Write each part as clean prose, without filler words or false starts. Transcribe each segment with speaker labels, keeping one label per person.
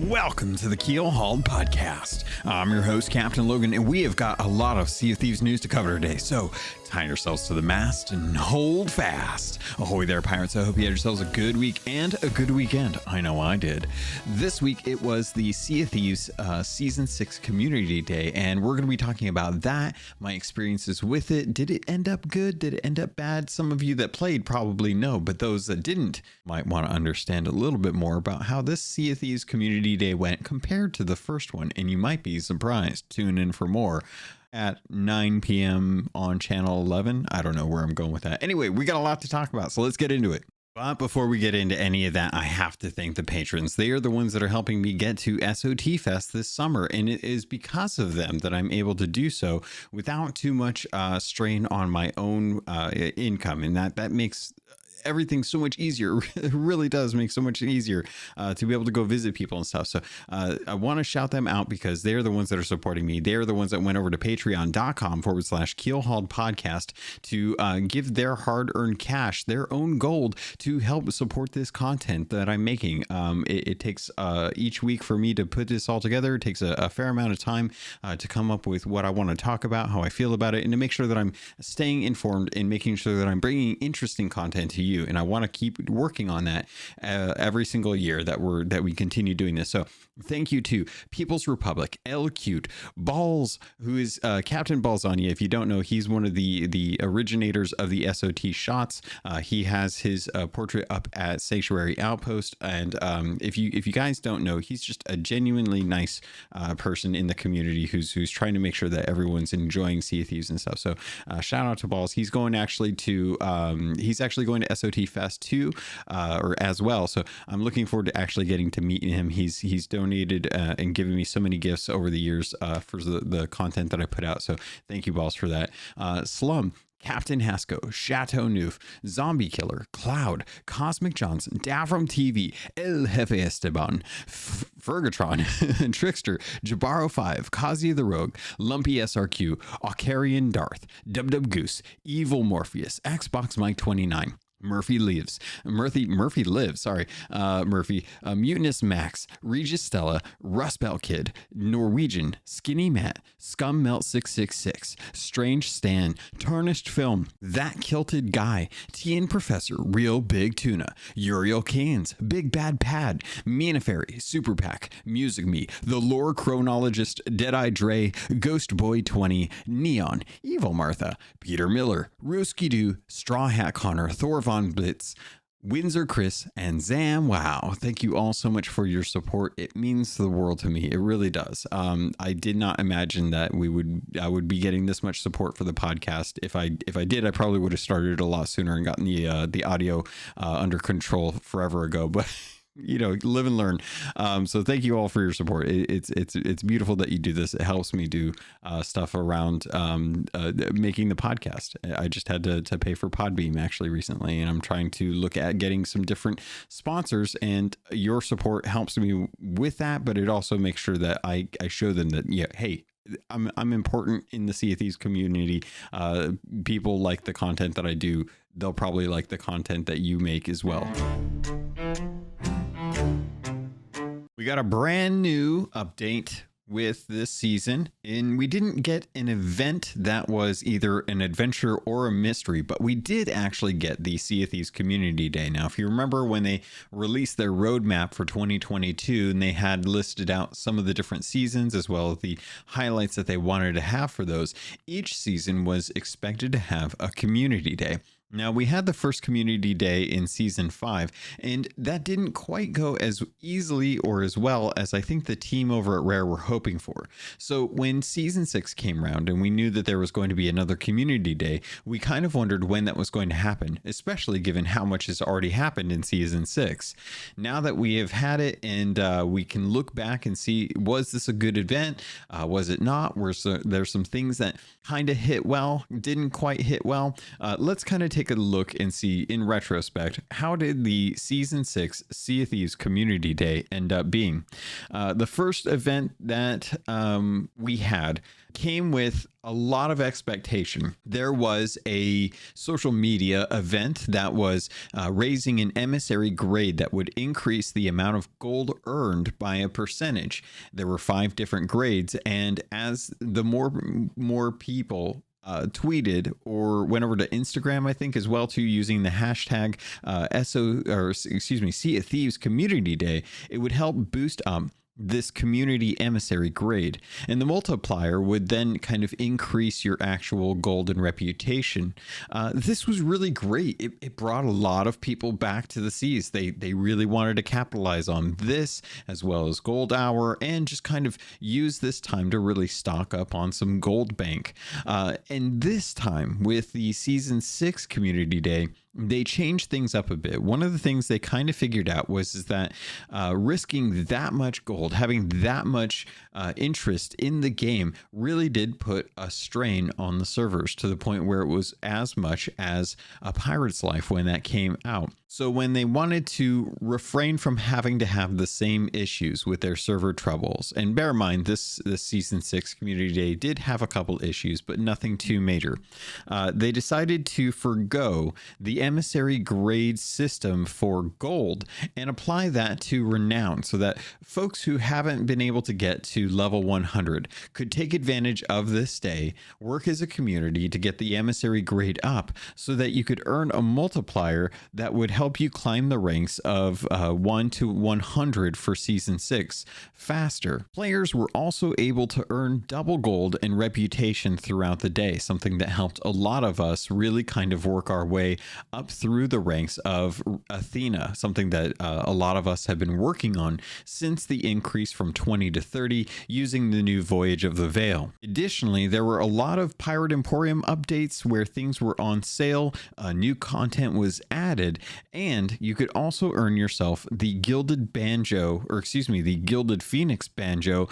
Speaker 1: Welcome to the Keelhauled podcast. I'm your host, Captain Logan, and we have got a lot of Sea of Thieves news to cover today, so tie yourselves to the mast and hold fast. Ahoy there, pirates. I hope you had yourselves a good week and a good weekend. I know I did. This week, it was the Sea of Thieves Season 6 Community Day, and we're going to be talking about that, my experiences with it. Did it end up good? Did it end up bad? Some of you that played probably know, but those that didn't might want to understand a little bit more about how this Sea of Thieves Community Day went compared to the first one, and you might be surprised. Tune in for more at 9 p.m. on channel 11. I don't know where I'm going with that. Anyway, we got a lot to talk about, so let's get into it. But before we get into any of that, I have to thank the patrons. They are the ones that are helping me get to SOT Fest this summer, and it is because of them that I'm able to do so without too much strain on my own income, and that makes everything so much easier. It really does make so much easier to be able to go visit people and stuff. So I want to shout them out because they're the ones that are supporting me. They're the ones that went over to patreon.com/Keelhauled podcast to give their hard-earned cash, their own gold, to help support this content that I'm making. It takes each week for me to put this all together. It takes a fair amount of time to come up with what I want to talk about, how I feel about it, and to make sure that I'm staying informed and making sure that I'm bringing interesting content to you. And I want to keep working on that every single year that we continue doing this. So thank you to People's Republic, L Cute, Balls, who is Captain Balzania. If you don't know, he's one of the originators of the SOT shots. He has his portrait up at Sanctuary Outpost, and if you guys don't know, he's just a genuinely nice person in the community who's trying to make sure that everyone's enjoying Sea of Thieves and stuff. So shout out to Balls. He's actually going to SOT Fest too, or as well. So I'm looking forward to actually getting to meet him. He's donated and given me so many gifts over the years for the content that I put out. So thank you, Balls, for that. Slum, Captain Hasco, Chateau Neuf, Zombie Killer, Cloud, Cosmic Johnson, Davram TV, El Jefe Esteban, Fergatron, Trickster, Jabaro 5, Kazi the Rogue, Lumpy SRQ, Ocarian Darth, Dub Goose, Evil Morpheus, Xbox Mike 29, Murphy lives, Mutinous Max, Regis Stella, Rust Belt Kid, Norwegian, Skinny Matt, Scum Melt 666, Strange Stan, Tarnished Film, That Kilted Guy, TN Professor, Real Big Tuna, Uriel Canes, Big Bad Pad, Mina Fairy, Super Pack, Music Me, The Lore Chronologist, Deadeye Dre, Ghost Boy 20, Neon, Evil Martha, Peter Miller, Ruski Doo, Straw Hat Connor, Thor Von Blitz, Windsor Chris, and Zam Wow. Thank you all so much for your support. It means the world to me. It really does. I did not imagine that I would be getting this much support for the podcast. If I did, I probably would have started a lot sooner and gotten the audio under control forever ago. But live and learn. So thank you all for your support. It's beautiful that you do this. It helps me do stuff around making the podcast. I just had to pay for Podbeam actually recently, and I'm trying to look at getting some different sponsors, and your support helps me with that, but it also makes sure that I show them that, hey, I'm important in the Sea of Thieves community. People like the content that I do. They'll probably like the content that you make as well. We got a brand new update with this season, and we didn't get an event that was either an adventure or a mystery, but we did actually get the Sea of Thieves Community Day. Now, if you remember when they released their roadmap for 2022, and they had listed out some of the different seasons as well as the highlights that they wanted to have for those, each season was expected to have a community day. Now, we had the first community day in season 5, and that didn't quite go as easily or as well as I think the team over at Rare were hoping for. So when season 6 came around and we knew that there was going to be another community day, we kind of wondered when that was going to happen, especially given how much has already happened in season 6. Now that we have had it and we can look back and see, was this a good event? Was it not? There's some things that kind of hit well, didn't quite hit well. Let's kind of take a look and see in retrospect, how did the Season 6 Sea of Thieves Community Day end up being? The first event that we had came with a lot of expectation. There was a social media event that was raising an emissary grade that would increase the amount of gold earned by a percentage. There were 5 different grades, and as the more people tweeted or went over to Instagram, I think as well too, using the hashtag Sea of Thieves Community Day, it would help boost up this community emissary grade, and the multiplier would then kind of increase your actual gold and reputation. This was really great. It brought a lot of people back to the seas. They really wanted to capitalize on this, as well as Gold Hour, and just kind of use this time to really stock up on some gold bank. And this time with the Season 6 Community Day, they changed things up a bit. One of the things they kind of figured out was that risking that much gold, having that much interest in the game, really did put a strain on the servers, to the point where it was as much as a pirate's life when that came out. So when they wanted to refrain from having to have the same issues with their server troubles, and bear in mind, this Season 6 Community Day did have a couple issues, but nothing too major. They decided to forgo the emissary grade system for gold and apply that to renown, so that folks who haven't been able to get to level 100 could take advantage of this day, work as a community to get the emissary grade up, so that you could earn a multiplier that would help you climb the ranks of 1 to 100 for Season 6 faster. Players were also able to earn double gold and reputation throughout the day, something that helped a lot of us really kind of work our way up through the ranks of Athena, something that a lot of us have been working on since the increase from 20 to 30 using the new Voyage of the Veil. Additionally, there were a lot of Pirate Emporium updates where things were on sale, new content was added, and you could also earn yourself the Gilded Phoenix Banjo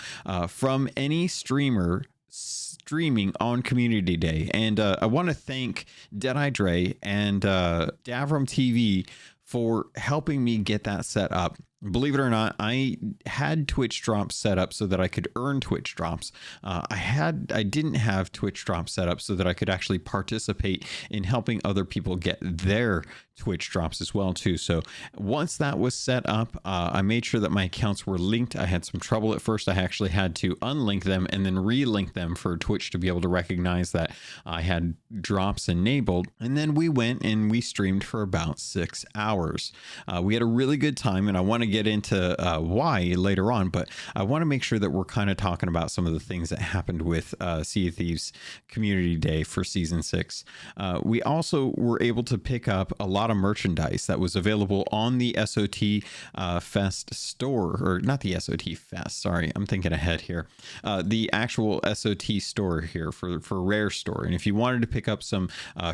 Speaker 1: from any streamer streaming on Community Day. And I want to thank Deadeye Dre and Davram TV for helping me get that set up. Believe it or not, I had Twitch drops set up so that I could earn Twitch drops. I didn't have Twitch drops set up so that I could actually participate in helping other people get their Twitch drops as well too. So once that was set up, I made sure that my accounts were linked. I had some trouble at first. I actually had to unlink them and then relink them for Twitch to be able to recognize that I had drops enabled. And then we went and we streamed for about 6 hours. We had a really good time, and I want to get into why later on, but I want to make sure that we're kind of talking about some of the things that happened with Sea of Thieves Community Day for Season 6. We also were able to pick up a lot of merchandise that was available on the SOT Fest store, or not the SOT Fest, sorry, I'm thinking ahead here. The actual SOT store here for Rare Store. And if you wanted to pick up some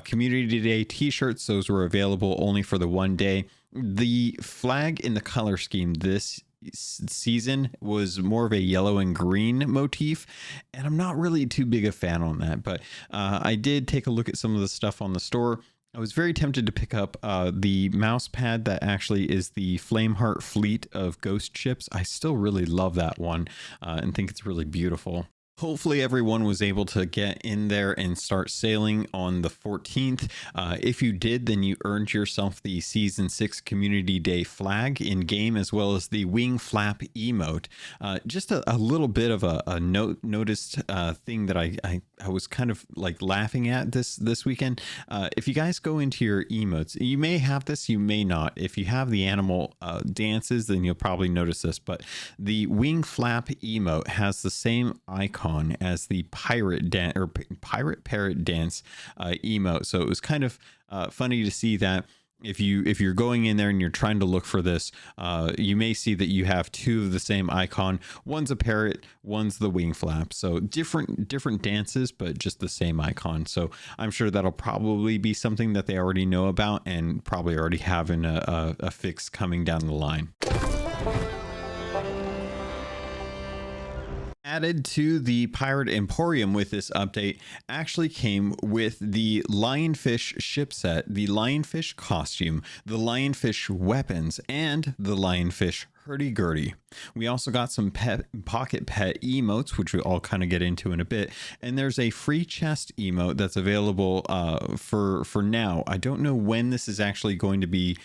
Speaker 1: Community Day t-shirts, those were available only for the one day. The flag in the color scheme this season was more of a yellow and green motif, and I'm not really too big a fan on that, but I did take a look at some of the stuff on the store. I was very tempted to pick up the mouse pad that actually is the Flameheart fleet of ghost ships. I still really love that one and think it's really beautiful. Hopefully everyone was able to get in there and start sailing on the 14th. If you did, then you earned yourself the Season 6 Community Day flag in game, as well as the wing flap emote. Just a little bit of a noticed thing that I was kind of like laughing at this weekend. If you guys go into your emotes, you may have this, you may not. If you have the animal dances, then you'll probably notice this, but the wing flap emote has the same icon as the pirate parrot dance emote. So it was kind of funny to see that. If you're going in there and you're trying to look for this, you may see that you have two of the same icon. One's a parrot, one's the wing flap. So different dances, but just the same icon. So I'm sure that'll probably be something that they already know about and probably already have in a fix coming down the line. Added to the Pirate Emporium with this update actually came with the Lionfish Ship set, the Lionfish Costume, the Lionfish Weapons, and the Lionfish Hurdy-Gurdy. We also got some pocket pet emotes, which we'll all kind of get into in a bit. And there's a free chest emote that's available for now. I don't know when this is actually going to be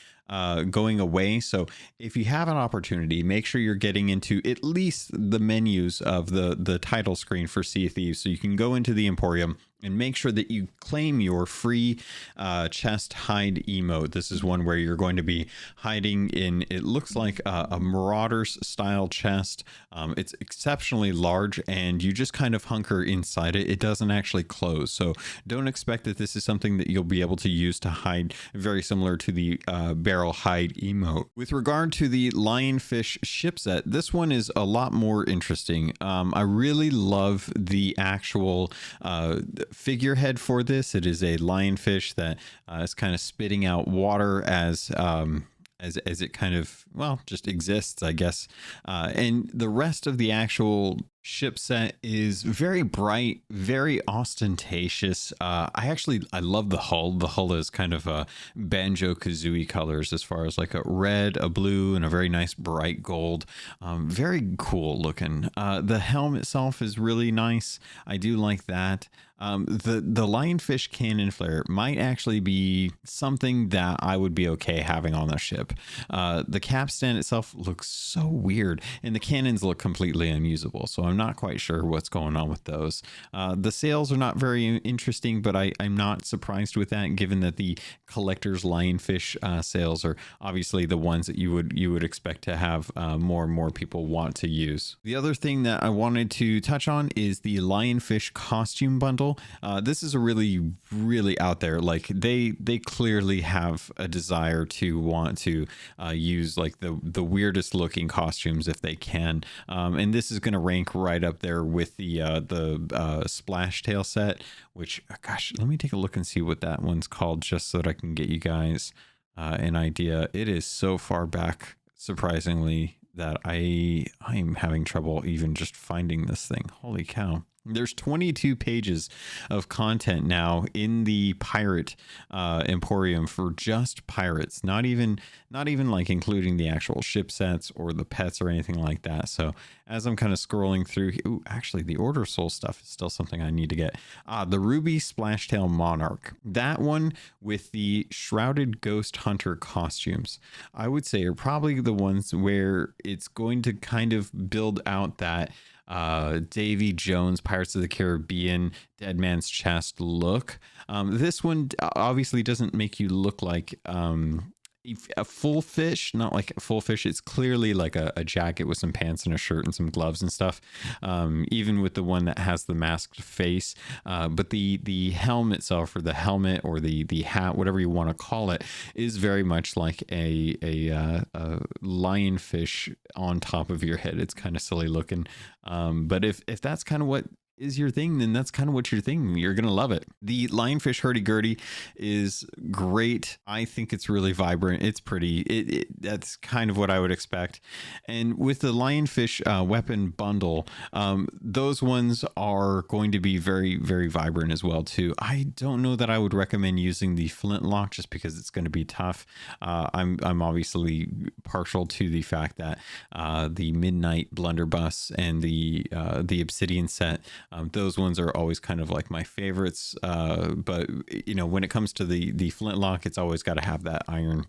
Speaker 1: going away. So if you have an opportunity, make sure you're getting into at least the menus of the title screen for Sea of Thieves. So you can go into the Emporium and make sure that you claim your free chest hide emote. This is one where you're going to be hiding in, it looks like a Marauders style chest. It's exceptionally large and you just kind of hunker inside it. It doesn't actually close. So don't expect that this is something that you'll be able to use to hide, very similar to the barrel hide emote. With regard to the Lionfish Ship set, this one is a lot more interesting. I really love the actual figurehead for this. It is a lionfish that is kind of spitting out water as it kind of, well, just exists, I guess. And the rest of the actual ship set is very bright, very ostentatious. I love the hull. The hull is kind of a Banjo-Kazooie colors as far as like a red, a blue, and a very nice bright gold. Very cool looking. The helm itself is really nice. I do like that. The Lionfish cannon flare might actually be something that I would be okay having on the ship. The capstan itself looks so weird, and the cannons look completely unusable. So I'm not quite sure what's going on with those. The sails are not very interesting, but I'm not surprised with that, given that the collector's Lionfish sails are obviously the ones that you would expect to have more and more people want to use. The other thing that I wanted to touch on is the Lionfish costume bundle. This is a really out there, like they clearly have a desire to want to use like the weirdest looking costumes if they can, and this is going to rank right up there with the Splash Tail set, which, gosh, let me take a look and see what that one's called, just so that I can get you guys an idea. It is so far back, surprisingly, that I'm having trouble even just finding this thing. Holy cow. There's 22 pages of content now in the Pirate Emporium for just pirates, not even like including the actual ship sets or the pets or anything like that. So as I'm kind of scrolling through, ooh, actually the Order Soul stuff is still something I need to get. The Ruby Splashtail Monarch, that one with the Shrouded Ghost Hunter costumes, I would say are probably the ones where it's going to kind of build out that Davy Jones Pirates of the Caribbean Dead Man's Chest look. This one obviously doesn't make you look like a full fish, not like a full fish. It's clearly like a jacket with some pants and a shirt and some gloves and stuff, even with the one that has the masked face. But the helm itself, or the helmet, or the hat, whatever you want to call it, is very much like a lionfish on top of your head. It's kind of silly looking, but if that's kind of what is your thing, then that's kind of what you're thinking. You're gonna love it. The Lionfish Hurdy-Gurdy is great. I think it's really vibrant. It's pretty. That's kind of what I would expect. And with the Lionfish weapon bundle, those ones are going to be very, very vibrant as well too. I don't know that I would recommend using the flintlock, just because it's going to be tough. I'm obviously partial to the fact that the Midnight Blunderbuss and the Obsidian set, those ones are always kind of like my favorites. But you know, when it comes to the flintlock, it's always got to have that iron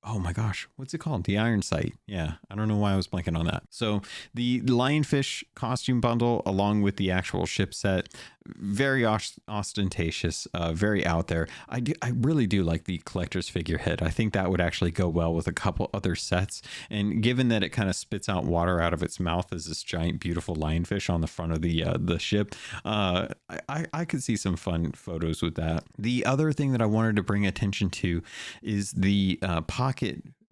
Speaker 1: oh my gosh, what's it called? The iron sight. Yeah, I don't know why I was blanking on that. So the Lionfish costume bundle, along with the actual ship set, very ostentatious, very out there. I really do like the collector's figurehead. I think that would actually go well with a couple other sets. And given that it kind of spits out water out of its mouth as this giant, beautiful lionfish on the front of the ship, I could see some fun photos with that. The other thing that I wanted to bring attention to is the pocket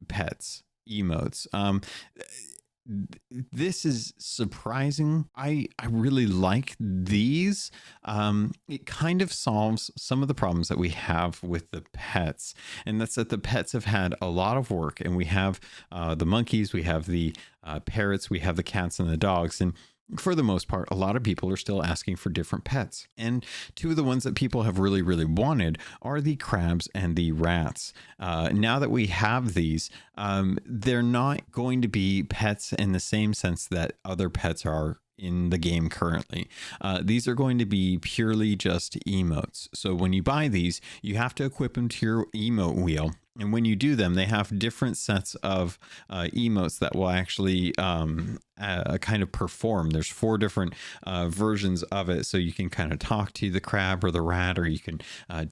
Speaker 1: pets emotes. This is surprising. I really like these. It kind of solves some of the problems that we have with the pets, and that's that the pets have had a lot of work, and we have the monkeys, we have the parrots, we have the cats and the dogs, and for the most part, a lot of people are still asking for different pets. And two of the ones that people have really, really wanted are the crabs and the rats. Now that we have these, they're not going to be pets in the same sense that other pets are in the game currently. These are going to be purely just emotes. So when you buy these, you have to equip them to your emote wheel. And when you do them, they have different sets of emotes that will actually kind of perform. There's 4 different versions of it. So you can kind of talk to the crab or the rat, or you can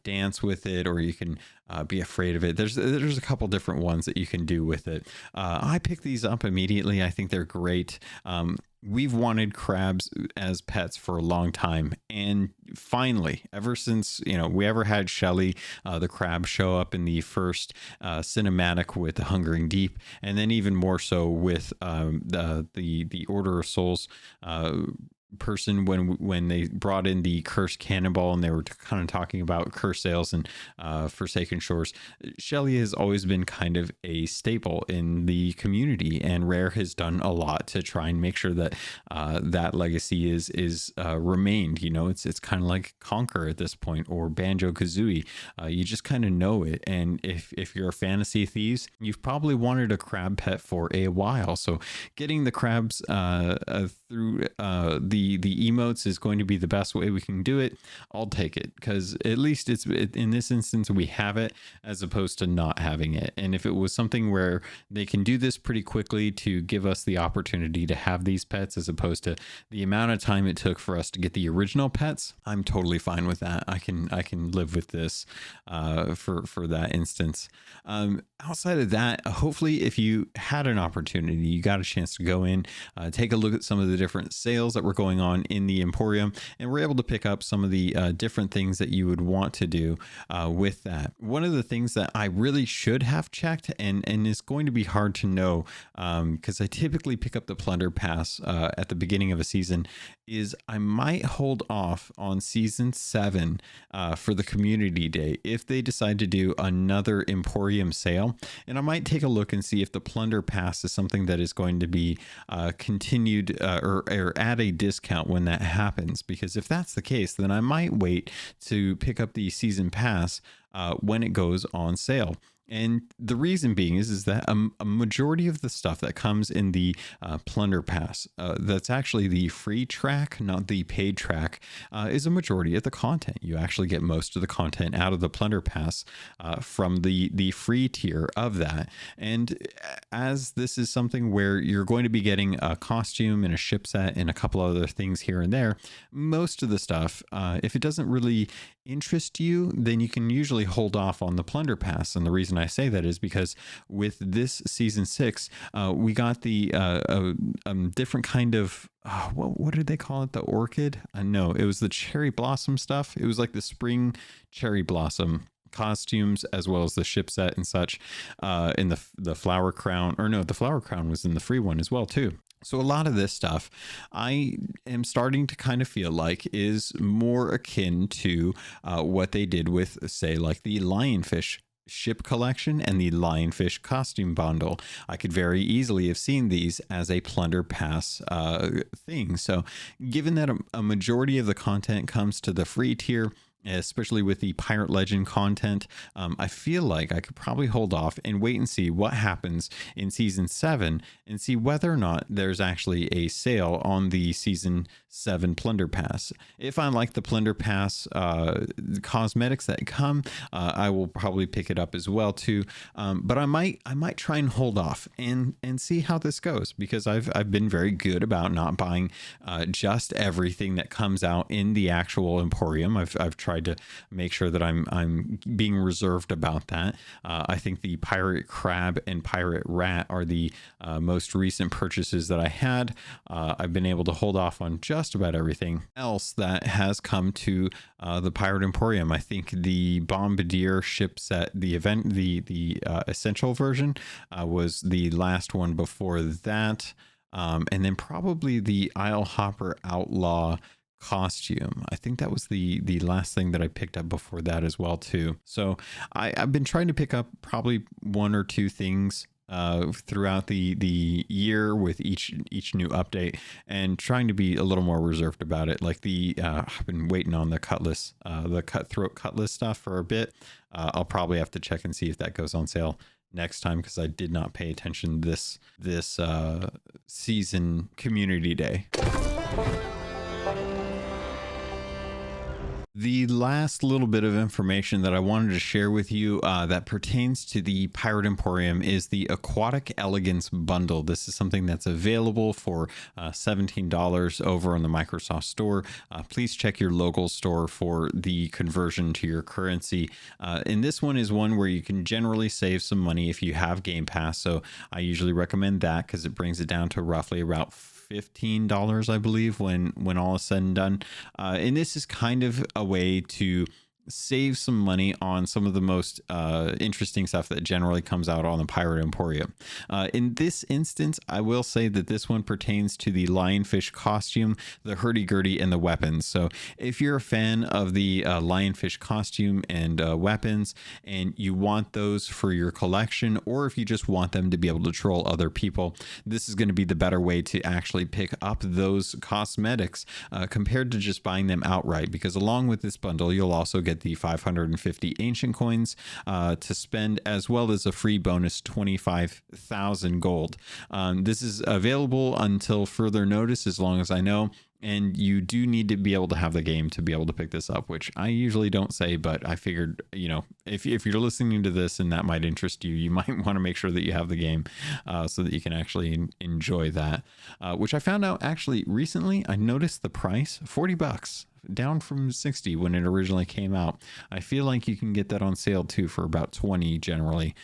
Speaker 1: dance with it, or you can be afraid of it. There's a couple different ones that you can do with it. I picked these up immediately. I think they're great. We've wanted crabs as pets for a long time, and finally, ever since we ever had Shelly the crab show up in the first cinematic with the Hungering Deep, and then even more so with the Order of Souls person when they brought in the Cursed Cannonball, and they were kind of talking about Cursed Sails and Forsaken Shores. Shelly has always been kind of a staple in the community, and Rare has done a lot to try and make sure that that legacy is remained. It's kind of like Conquer at this point, or Banjo-Kazooie. You just kind of know it, and if you're a Fantasy Thieves, you've probably wanted a crab pet for a while. So getting the crabs through the emotes is going to be the best way we can do it. I'll take it, because at least in this instance we have it, as opposed to not having it. And if it was something where they can do this pretty quickly to give us the opportunity to have these pets, as opposed to the amount of time it took for us to get the original pets, I'm totally fine with that. I can live with this for that instance. Outside of that, hopefully if you had an opportunity, you got a chance to go in, take a look at some of the different sales that were going on in the Emporium, and we're able to pick up some of the different things that you would want to do with that. One of the things that I really should have checked, and is going to be hard to know, because I typically pick up the Plunder Pass at the beginning of a season, is I might hold off on season 7 for the community day if they decide to do another Emporium sale. And I might take a look and see if the Plunder Pass is something that is going to be continued or at a discount when that happens. Because if that's the case, then I might wait to pick up the season pass when it goes on sale. And the reason being is that a majority of the stuff that comes in the Plunder Pass, that's actually the free track, not the paid track, is a majority of the content. You actually get most of the content out of the Plunder Pass from the free tier of that. And as this is something where you're going to be getting a costume and a ship set and a couple other things here and there, most of the stuff, if it doesn't really interest you, then you can usually hold off on the Plunder Pass. And the reason I say that is because with this season 6, we got the different kind of what did they call it? The orchid? No, it was the cherry blossom stuff. It was like the spring cherry blossom costumes, as well as the ship set and such, in the flower crown. Or no, the flower crown was in the free one as well too. So a lot of this stuff I am starting to kind of feel like is more akin to what they did with, say, like the Lionfish Ship collection and the Lionfish Costume bundle. I could very easily have seen these as a Plunder Pass thing. So given that a majority of the content comes to the free tier, especially with the Pirate Legend content, I feel like I could probably hold off and wait and see what happens in season 7 and see whether or not there's actually a sale on the season 7 Plunder Pass. If I like the Plunder Pass cosmetics that come, I will probably pick it up as well too. But I might try and hold off and see how this goes, because I've been very good about not buying just everything that comes out in the actual Emporium. I've tried to make sure that I'm being reserved about that. I think the Pirate Crab and Pirate Rat are the most recent purchases that I had. I've been able to hold off on just about everything else that has come to the Pirate Emporium. I think the Bombardier ship set, the essential version, was the last one before that. And then probably the Isle Hopper Outlaw costume. I think that was the last thing that I picked up before that as well too. So I've been trying to pick up probably 1 or 2 things throughout the year with each new update, and trying to be a little more reserved about it. Like I've been waiting on the cutlass, the cutthroat cutlass stuff for a bit. I'll probably have to check and see if that goes on sale next time, because I did not pay attention this season community day. The last little bit of information that I wanted to share with you that pertains to the Pirate Emporium is the Aquatic Elegance bundle. This is something that's available for $17 over on the Microsoft Store. Please check your local store for the conversion to your currency. And this one is one where you can generally save some money if you have Game Pass. So I usually recommend that, because it brings it down to roughly about $15, I believe, when all is said and done. And this is kind of a way to save some money on some of the most interesting stuff that generally comes out on the Pirate Emporium. In this instance, I will say that this one pertains to the Lionfish costume, the hurdy-gurdy, and the weapons. So if you're a fan of the Lionfish costume and weapons, and you want those for your collection, or if you just want them to be able to troll other people, this is going to be the better way to actually pick up those cosmetics compared to just buying them outright, because along with this bundle, you'll also get the 550 ancient coins to spend, as well as a free bonus 25,000 gold. This is available until further notice, as long as I know. And you do need to be able to have the game to be able to pick this up, which I usually don't say, but I figured, if you're listening to this and that might interest you, you might want to make sure that you have the game so that you can actually enjoy that, which I found out actually recently. I noticed the price, $40, down from 60 when it originally came out. I feel like you can get that on sale too for about 20 generally,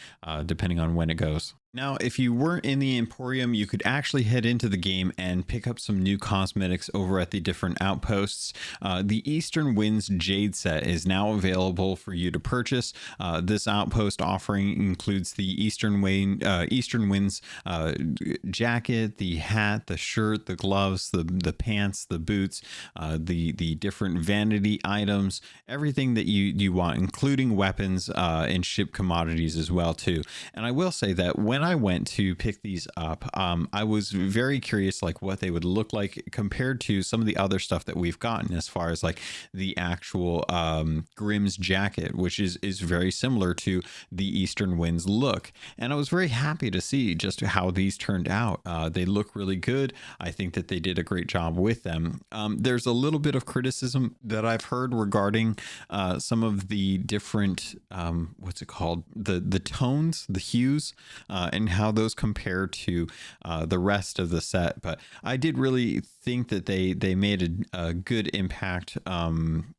Speaker 1: depending on when it goes. Now, if you weren't in the Emporium, you could actually head into the game and pick up some new cosmetics over at the different outposts. The Eastern Winds Jade set is now available for you to purchase. This outpost offering includes the Eastern Winds jacket, the hat, the shirt, the gloves, the pants, the boots, the different vanity items, everything that you want, including weapons and ship commodities as well too. And I will say that when I went to pick these up, I was very curious like what they would look like compared to some of the other stuff that we've gotten, as far as like the actual Grimm's jacket, which is very similar to the Eastern Winds look. And I was very happy to see just how these turned out. They look really good. I think that they did a great job with them. There's a little bit of criticism that I've heard regarding some of the different what's it called, the tones, the hues, and how those compare to the rest of the set. But I did really think that they made a good impact on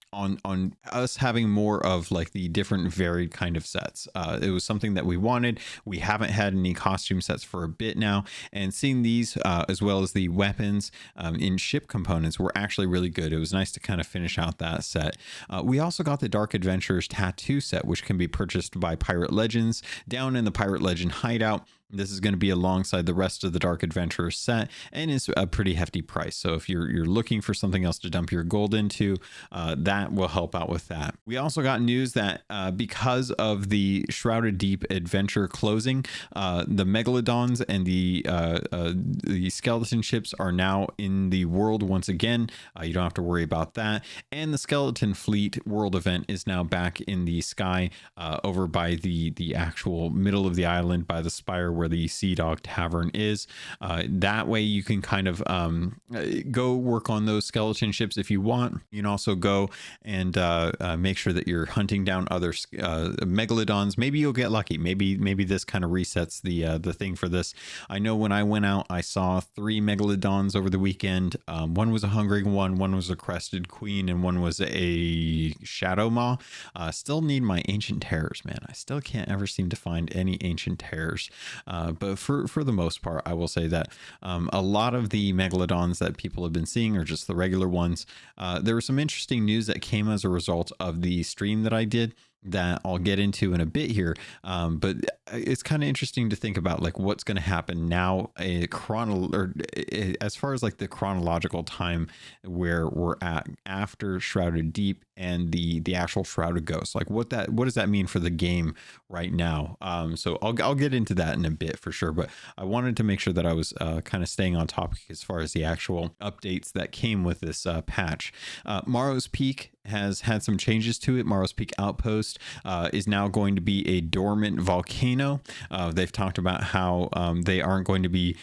Speaker 1: us having more of like the different varied kind of sets. It was something that we wanted. We haven't had any costume sets for a bit now, and seeing these as well as the weapons in ship components were actually really good. It was nice to kind of finish out that set. We also got the Dark Adventures tattoo set, which can be purchased by Pirate Legends down in the Pirate Legend hideout. This is going to be alongside the rest of the Dark Adventurers set, and is a pretty hefty price. So if you're looking for something else to dump your gold into, that will help out with that. We also got news that because of the Shrouded Deep adventure closing, the Megalodons and the skeleton ships are now in the world once again. You don't have to worry about that. And the Skeleton Fleet world event is now back in the sky over by the actual middle of the island by the spire where the Sea Dog Tavern is. That way you can kind of go work on those skeleton ships if you want. You can also go and make sure that you're hunting down other megalodons. Maybe you'll get lucky. Maybe this kind of resets the thing for this. I know when I went out, I saw 3 megalodons over the weekend. One was a hungering one was a crested queen, and one was a shadow maw. Still need my ancient terrors, man. I still can't ever seem to find any ancient terrors. But for the most part, I will say that a lot of the megalodons that people have been seeing are just the regular ones. There was some interesting news that came as a result of the stream that I did that I'll get into in a bit here. But it's kind of interesting to think about like what's going to happen now, as far as like the chronological time where we're at after Shrouded Deep and the actual Shrouded Ghost. Like what does that mean for the game right now? So I'll get into that in a bit for sure, but I wanted to make sure that I was kind of staying on topic as far as the actual updates that came with this patch. Morrow's Peak has had some changes to it. Morrow's Peak Outpost is now going to be a dormant volcano. They've talked about how they aren't going to be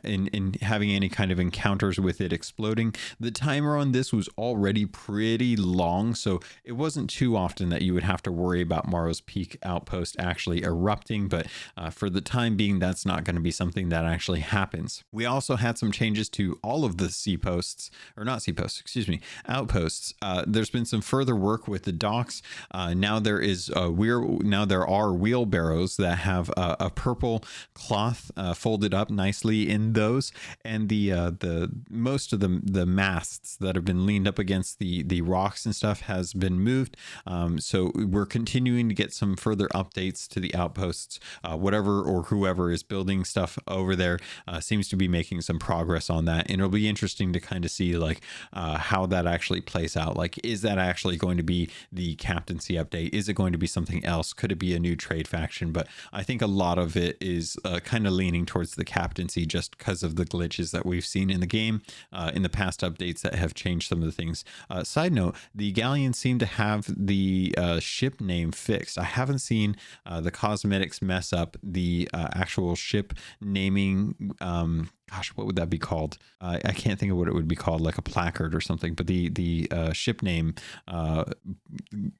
Speaker 1: in having any kind of encounters with it exploding. The timer on this was already pretty long, so it wasn't too often that you would have to worry about Morrow's Peak Outpost actually erupting, but for the time being, that's not going to be something that actually happens. We also had some changes to all of the outposts. There's been some further work with the docks. Now there are wheelbarrows that have a purple cloth folded up nicely in those, and the most of the masts that have been leaned up against the rocks and stuff has been moved. So we're continuing to get some further updates to the outposts. Whatever or whoever is building stuff over there seems to be making some progress on that, and it'll be interesting to kind of see like how that actually plays out. Like, is that actually going to be the captaincy update? Is it going to be something else? Could it be a new trade faction? But I think a lot of it is kind of leaning towards the captaincy just because of the glitches that we've seen in the game in the past updates that have changed some of the things. Side note, the galleons seem to have the ship name fixed. I haven't seen the cosmetics mess up the actual ship naming. What would that be called? I can't think of what it would be called, like a placard or something, but the ship name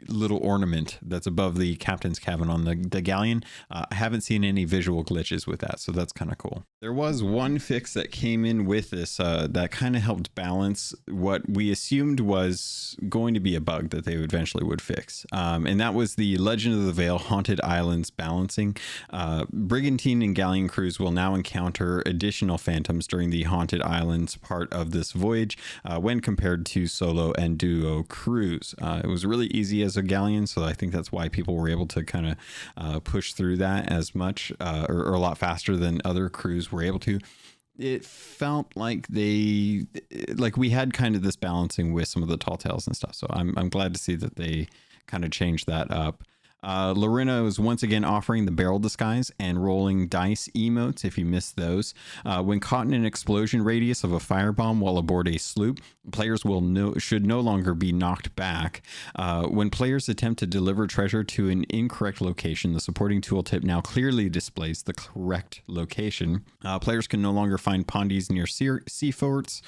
Speaker 1: little ornament that's above the captain's cabin on the galleon. I haven't seen any visual glitches with that, so that's kind of cool. There was one fix that came in with this that kind of helped balance what we assumed was going to be a bug that they eventually would fix, and that was the Legend of the Veil Haunted Islands balancing. Brigantine and galleon crews will now encounter additional phantoms during the Haunted Islands part of this voyage when compared to solo and duo crews. It was really easy as a galleon, so I think that's why people were able to kind of push through that as much or a lot faster than other crews were able to. It felt like we had kind of this balancing with some of the tall tales and stuff, so I'm glad to see that they kind of changed that up. Lorena is once again offering the barrel disguise and rolling dice emotes if you missed those. When caught in an explosion radius of a firebomb while aboard a sloop, players should no longer be knocked back. When players attempt to deliver treasure to an incorrect location, the supporting tooltip now clearly displays the correct location. Players can no longer find pondies near sea forts,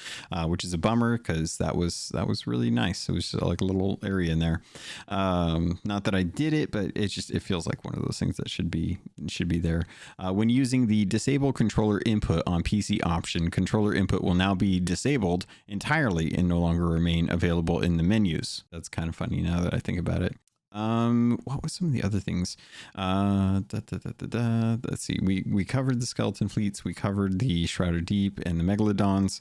Speaker 1: which is a bummer because that was really nice. It was like a little area in there. Not that I did it, but it feels like one of those things that should be there. When using the disable controller input on PC option, controller input will now be disabled entirely and no longer remain available in the menus. That's kind of funny now that I think about it. What was some of the other things? Let's see. We covered the skeleton fleets. We covered the Shrouded Deep and the Megalodons.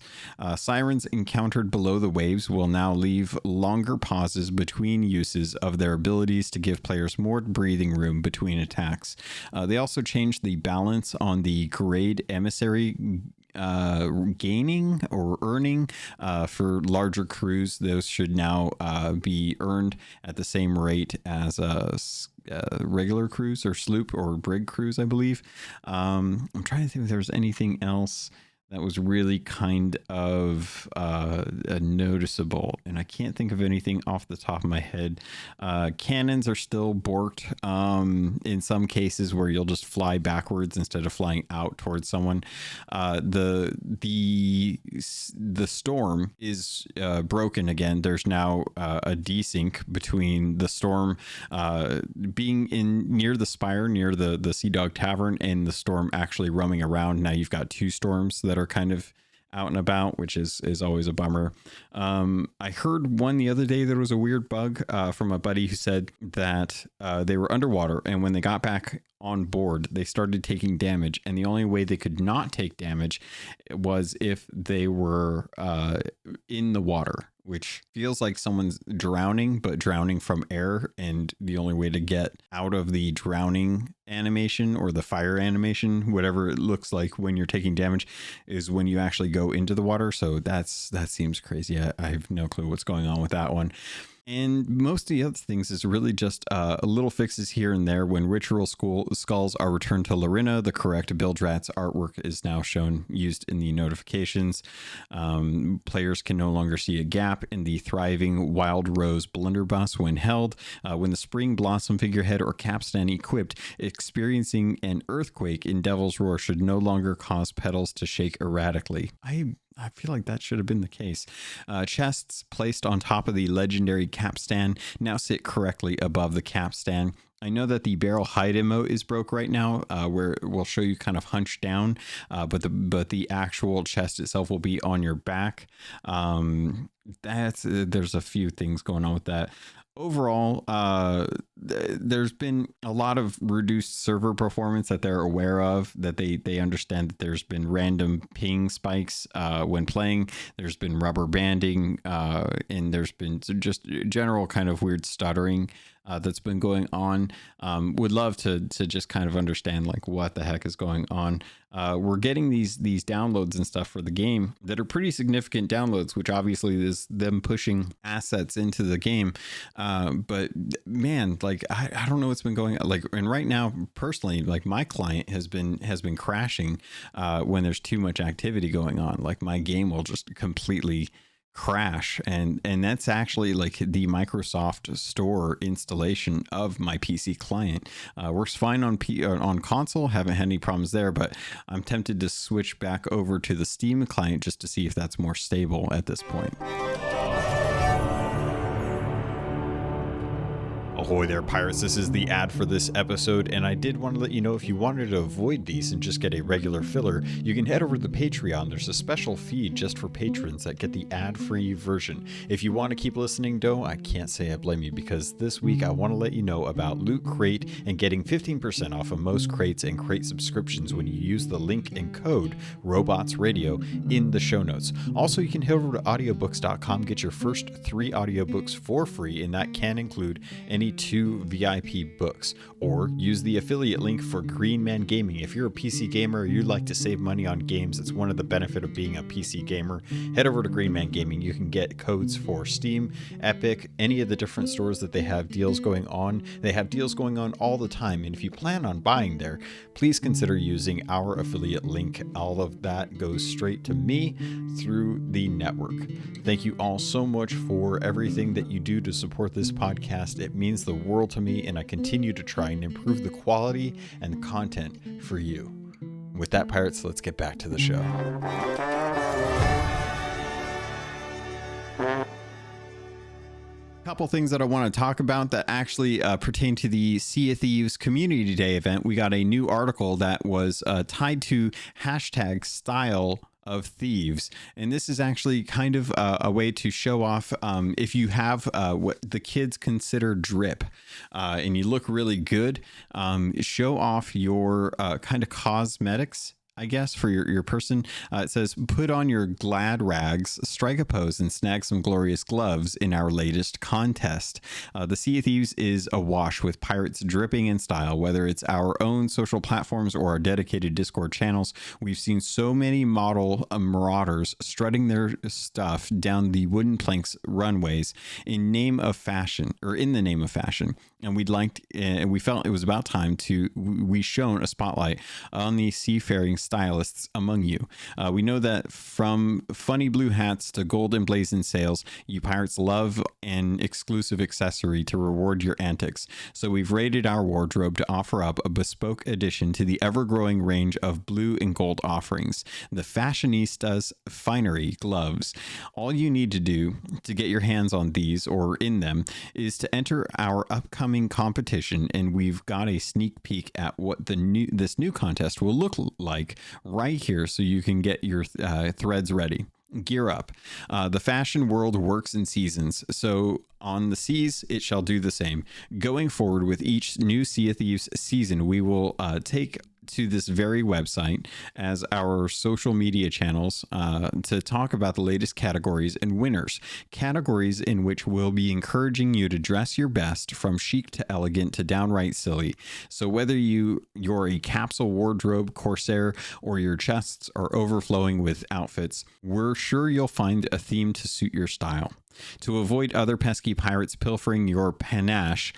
Speaker 1: Sirens encountered below the waves will now leave longer pauses between uses of their abilities to give players more breathing room between attacks. They also changed the balance on the grade emissary gaining or earning for larger crews. Those should now be earned at the same rate as regular crews or sloop or brig crews, I believe. I'm trying to think if there's anything else that was really kind of noticeable, and I can't think of anything off the top of my head. Cannons are still borked in some cases where you'll just fly backwards instead of flying out towards someone. The storm is broken again. There's now a desync between the storm being near the spire, near the Sea Dog Tavern, and the storm actually roaming around. Now you've got two storms that are kind of out and about, which is always a bummer. I heard one the other day that was a weird bug from a buddy who said that they were underwater, and when they got back on board, they started taking damage, and the only way they could not take damage was if they were in the water, which feels like someone's drowning, but drowning from air. And the only way to get out of the drowning animation or the fire animation, whatever it looks like when you're taking damage, is when you actually go into the water. So that seems crazy. I have no clue what's going on with that one. And most of the other things is really just little fixes here and there. When ritual skulls are returned to Lorena, the correct Bildrat's artwork is now shown used in the notifications. Players can no longer see a gap in the thriving Wild Rose blunderbuss when held. When the Spring Blossom figurehead or capstan equipped, experiencing an earthquake in Devil's Roar should no longer cause petals to shake erratically. I feel like that should have been the case. Chests placed on top of the legendary capstan now sit correctly above the capstan. I know that the barrel hide emote is broke right now, where it will show you kind of hunched down, but the actual chest itself will be on your back. There's a few things going on with that. Overall, there's been a lot of reduced server performance that they're aware of, that they understand that there's been random ping spikes when playing. There's been rubber banding, and there's been just general kind of weird stuttering that's been going on. Would love to just kind of understand like what the heck is going on. We're getting these downloads and stuff for the game that are pretty significant downloads, which obviously is them pushing assets into the game. But man, like I don't know what's been going on. Like, and right now, personally, like my client has been crashing when there's too much activity going on. Like my game will just completely crash, and that's actually like the Microsoft Store installation of my PC client. Works fine on console, haven't had any problems there, but I'm tempted to switch back over to the Steam client just to see if that's more stable at this point. Ahoy there, pirates. This is the ad for this episode, and I did want to let you know if you wanted to avoid these and just get a regular filler, you can head over to the Patreon. There's a special feed just for patrons that get the ad-free version. If you want to keep listening, though, I can't say I blame you, because this week I want to let you know about Loot Crate and getting 15% off of most crates and crate subscriptions when you use the link and code RobotsRadio in the show notes. Also, you can head over to audiobooks.com, get your first 3 audiobooks for free, and that can include any 2 VIP books, or use the affiliate link for Green Man Gaming. If you're a PC gamer or you'd like to save money on games, it's one of the benefits of being a PC gamer. Head over to Green Man Gaming. You can get codes for Steam, Epic, any of the different stores that they have deals going on. They have deals going on all the time, and if you plan on buying there, please consider using our affiliate link. All of that goes straight to me through the network. Thank you all so much for everything that you do to support this podcast. It means the world to me, and I continue to try and improve the quality and the content for you. With that, pirates, let's get back to the show. Couple things that I want to talk about that actually pertain to the Sea of Thieves Community Day event. We got a new article that was tied to hashtag style of thieves, and this is actually kind of a way to show off if you have what the kids consider drip, and you look really good, show off your kind of cosmetics, I guess, for your person. It says, put on your glad rags, strike a pose, and snag some glorious gloves in our latest contest. The Sea of Thieves is awash with pirates dripping in style, whether it's our own social platforms or our dedicated Discord channels. We've seen so many model marauders strutting their stuff down the wooden planks runways in the name of fashion. And we felt it was about time we shone a spotlight on the seafaring stylists among you. We know that from funny blue hats to gold emblazoned sails, you pirates love an exclusive accessory to reward your antics. So we've raided our wardrobe to offer up a bespoke addition to the ever-growing range of blue and gold offerings, the Fashionistas Finery gloves. All you need to do to get your hands on these or in them is to enter our upcoming competition, and we've got a sneak peek at what this new contest will look like right here, so you can get your threads ready. Gear up. The fashion world works in seasons, so on the seas it shall do the same. Going forward with each new Sea of Thieves season, we will take to this very website as our social media channels to talk about the latest categories and winners. Categories in which we'll be encouraging you to dress your best, from chic to elegant to downright silly. So whether you're a capsule wardrobe corsair or your chests are overflowing with outfits, we're sure you'll find a theme to suit your style. To avoid other pesky pirates pilfering your panache,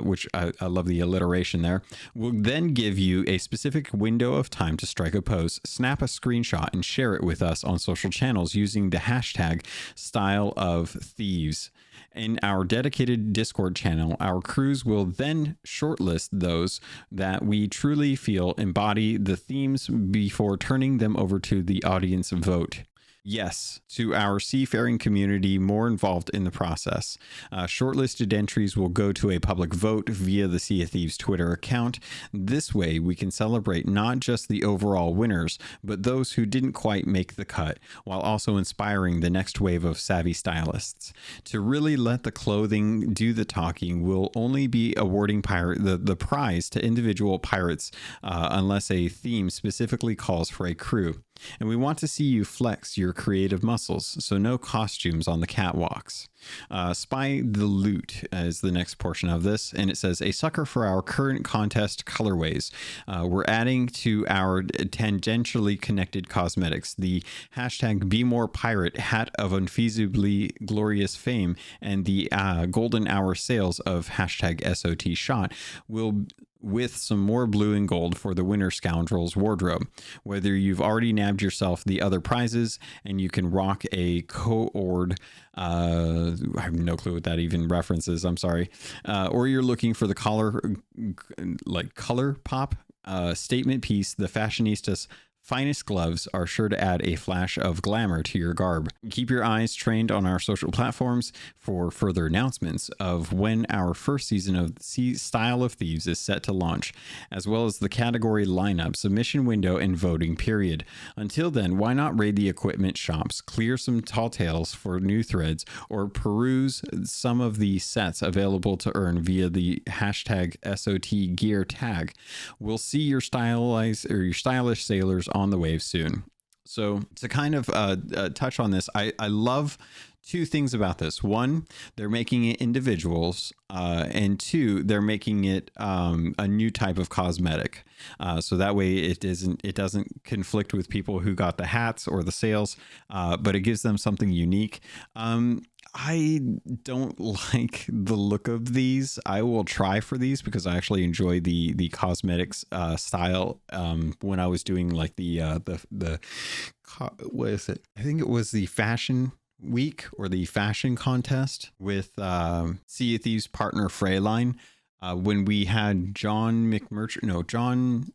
Speaker 1: which I love the alliteration there, we'll then give you a specific window of time to strike a pose, snap a screenshot, and share it with us on social channels using the hashtag Style of Thieves. In our dedicated Discord channel, our crews will then shortlist those that we truly feel embody the themes before turning them over to the audience vote. Yes, to our seafaring community more involved in the process. Shortlisted entries will go to a public vote via the Sea of Thieves Twitter account. This way, we can celebrate not just the overall winners, but those who didn't quite make the cut, while also inspiring the next wave of savvy stylists. To really let the clothing do the talking, we'll only be awarding the prize to individual pirates unless a theme specifically calls for a crew. And we want to see you flex your creative muscles, so no costumes on the catwalks. Spy the Loot is the next portion of this, and it says, a sucker for our current contest colorways. We're adding to our tangentially connected cosmetics the hashtag Be More Pirate hat of unfeasibly glorious fame, and the golden hour sales of hashtag SOT shot will with some more blue and gold for the winner scoundrel's wardrobe. Whether you've already nabbed yourself the other prizes and you can rock a co-ord, I have no clue what that even references, I'm sorry, or you're looking for the color pop statement piece, the fashionistas' finest gloves are sure to add a flash of glamour to your garb. Keep your eyes trained on our social platforms for further announcements of when our first season of Style of Thieves is set to launch, as well as the category lineup, submission window, and voting period. Until then, why not raid the equipment shops, clear some tall tales for new threads, or peruse some of the sets available to earn via the hashtag SOT gear tag. We'll see your stylish sailors on the wave soon. So to kind of touch on this, I love two things about this. One, they're making it individuals, and two, they're making it a new type of cosmetic. So that way it doesn't conflict with people who got the hats or the sales, but it gives them something unique. I don't like the look of these. I will try for these because I actually enjoy the cosmetics style. When I was doing like what is it? I think it was the fashion week or the fashion contest with Sea of Thieves partner Freyline. When we had John McFarlane,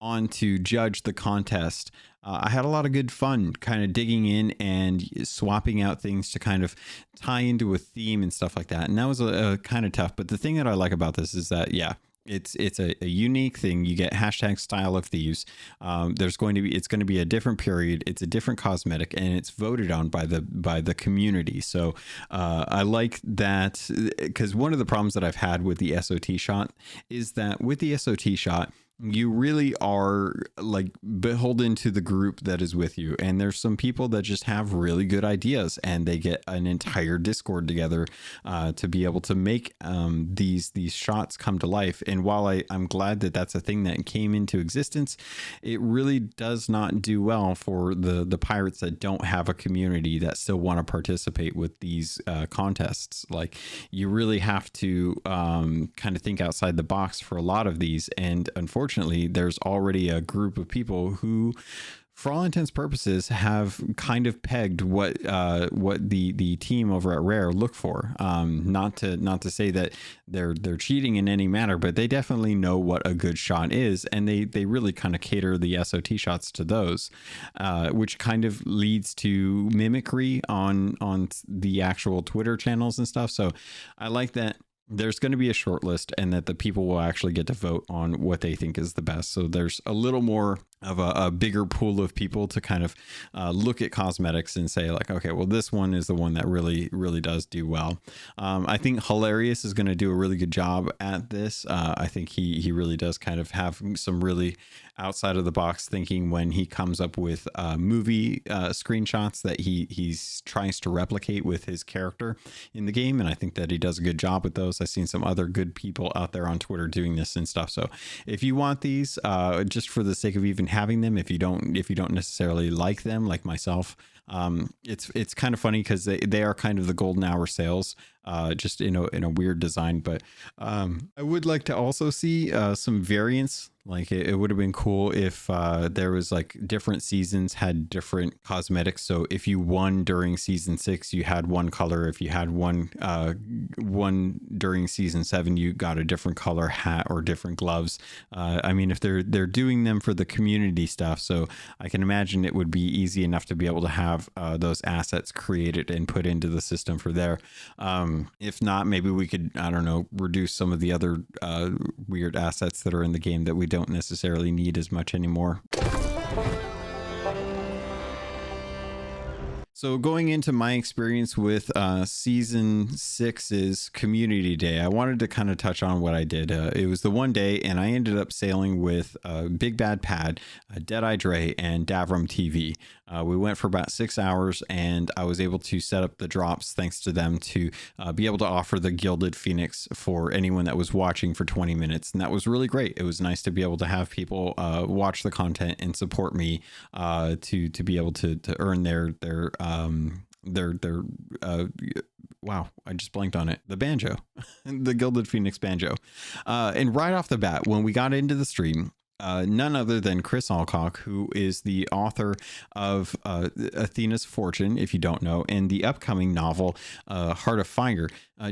Speaker 1: on to judge the contest. I had a lot of good fun kind of digging in and swapping out things to kind of tie into a theme and stuff like that. And that was a kind of tough. But the thing that I like about this is that, yeah, it's a unique thing. You get hashtag Style of Thieves. It's going to be a different period. It's a different cosmetic, and it's voted on by the community. So I like that, because one of the problems that I've had with the SOT shot is that with the SOT shot, you really are like beholden to the group that is with you. And there's some people that just have really good ideas, and they get an entire Discord together to be able to make these shots come to life. And while I'm glad that that's a thing that came into existence, it really does not do well for the pirates that don't have a community that still want to participate with these contests. Like, you really have to kind of think outside the box for a lot of these. And unfortunately, there's already a group of people who, for all intents and purposes, have kind of pegged what the team over at Rare look for. Not to say that they're cheating in any manner, but they definitely know what a good shot is, and they really kind of cater the SOT shots to those, which kind of leads to mimicry on the actual Twitter channels and stuff. So I like that there's going to be a short list, and that the people will actually get to vote on what they think is the best. So there's a little more of a bigger pool of people to kind of look at cosmetics and say like, okay, well, this one is the one that really, really does do well. I think Hilarious is going to do a really good job at this. I think he really does kind of have some really outside of the box thinking when he comes up with movie screenshots that he tries to replicate with his character in the game. And I think that he does a good job with those. I've seen some other good people out there on Twitter doing this and stuff. So if you want these, just for the sake of even having them, if you don't necessarily like them, like myself, It's kind of funny because they are kind of the golden hour sales, just in a weird design. But I would like to also see some variants. Like it would have been cool if there was like different seasons had different cosmetics. So if you won during season 6, you had one color. If you had one during season 7, you got a different color hat or different gloves. I mean, if they're doing them for the community stuff, so I can imagine it would be easy enough to be able to have those assets created and put into the system for there. If not, maybe we could, I don't know, reduce some of the other weird assets that are in the game that we don't necessarily need as much anymore. So going into my experience with season 6's community day, I wanted to kind of touch on what I did. It was the one day, and I ended up sailing with Big Bad Pad, Deadeye Dre, and Davram TV. We went for about 6 hours, and I was able to set up the drops thanks to them to be able to offer the Gilded Phoenix for anyone that was watching for 20 minutes. And that was really great. It was nice to be able to have people watch the content and support me to be able to earn their wow, I just blanked on it. The banjo, the Gilded Phoenix banjo. And right off the bat, when we got into the stream, none other than Chris Alcock, who is the author of Athena's Fortune, if you don't know, and the upcoming novel Heart of Fire,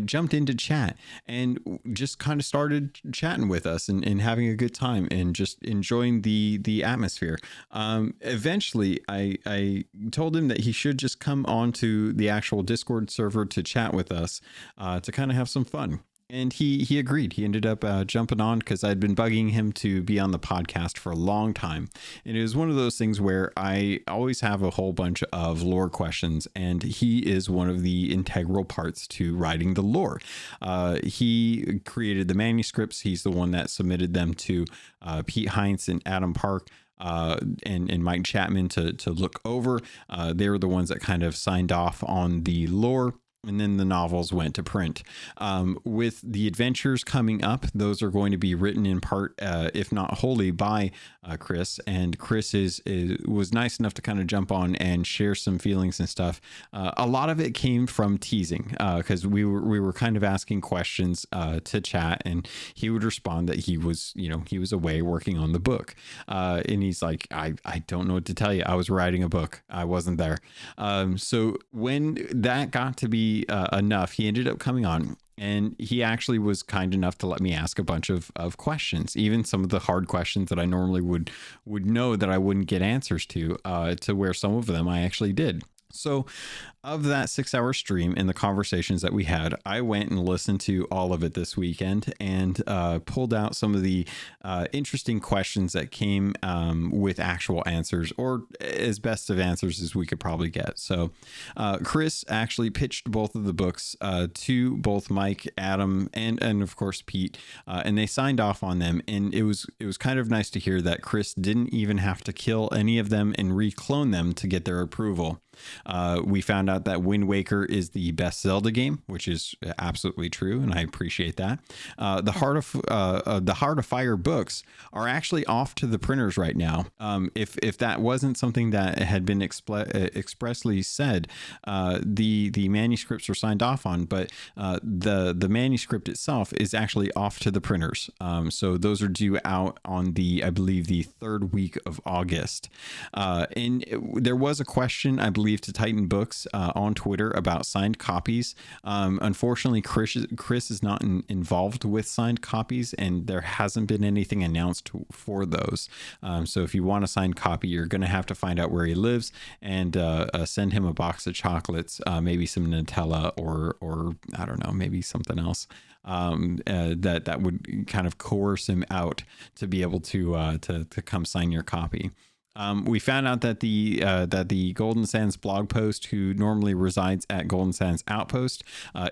Speaker 1: jumped into chat and just kind of started chatting with us and having a good time and just enjoying the atmosphere. Eventually, I told him that he should just come onto the actual Discord server to chat with us to kind of have some fun. And he agreed. He ended up jumping on because I'd been bugging him to be on the podcast for a long time. And it was one of those things where I always have a whole bunch of lore questions, and he is one of the integral parts to writing the lore. He created the manuscripts. He's the one that submitted them to Pete Heinz and Adam Park. And Mike Chapman to look over. They were the ones that kind of signed off on the lore. And then the novels went to print. With the adventures coming up, those are going to be written in part, if not wholly, by Chris. And Chris was nice enough to kind of jump on and share some feelings and stuff. A lot of it came from teasing, because we were kind of asking questions to chat, and he would respond that he was away working on the book. And he's like, I don't know what to tell you. I was writing a book. I wasn't there. So when that got to be enough, he ended up coming on, and he actually was kind enough to let me ask a bunch of questions, even some of the hard questions that I normally would know that I wouldn't get answers to where some of them I actually did. So of that 6-hour stream and the conversations that we had, I went and listened to all of it this weekend and pulled out some of the interesting questions that came with actual answers, or as best of answers as we could probably get. So Chris actually pitched both of the books to both Mike, Adam, and of course Pete, and they signed off on them. And it was kind of nice to hear that Chris didn't even have to kill any of them and reclone them to get their approval. We found out that Wind Waker is the best Zelda game, which is absolutely true, and I appreciate that. The Heart of Fire books are actually off to the printers right now. If that wasn't something that had been expressly said, the manuscripts are signed off on, but the manuscript itself is actually off to the printers. So those are due out on I believe the 3rd week of August. And there was a question, I believe, to Titan Books on Twitter about signed copies. Unfortunately, Chris is not involved with signed copies, and there hasn't been anything announced for those. So if you want a signed copy, you're going to have to find out where he lives and send him a box of chocolates, maybe some Nutella, or I don't know, maybe something else. That would kind of coerce him out to be able to come sign your copy. We found out that the Golden Sands blog post, who normally resides at Golden Sands Outpost,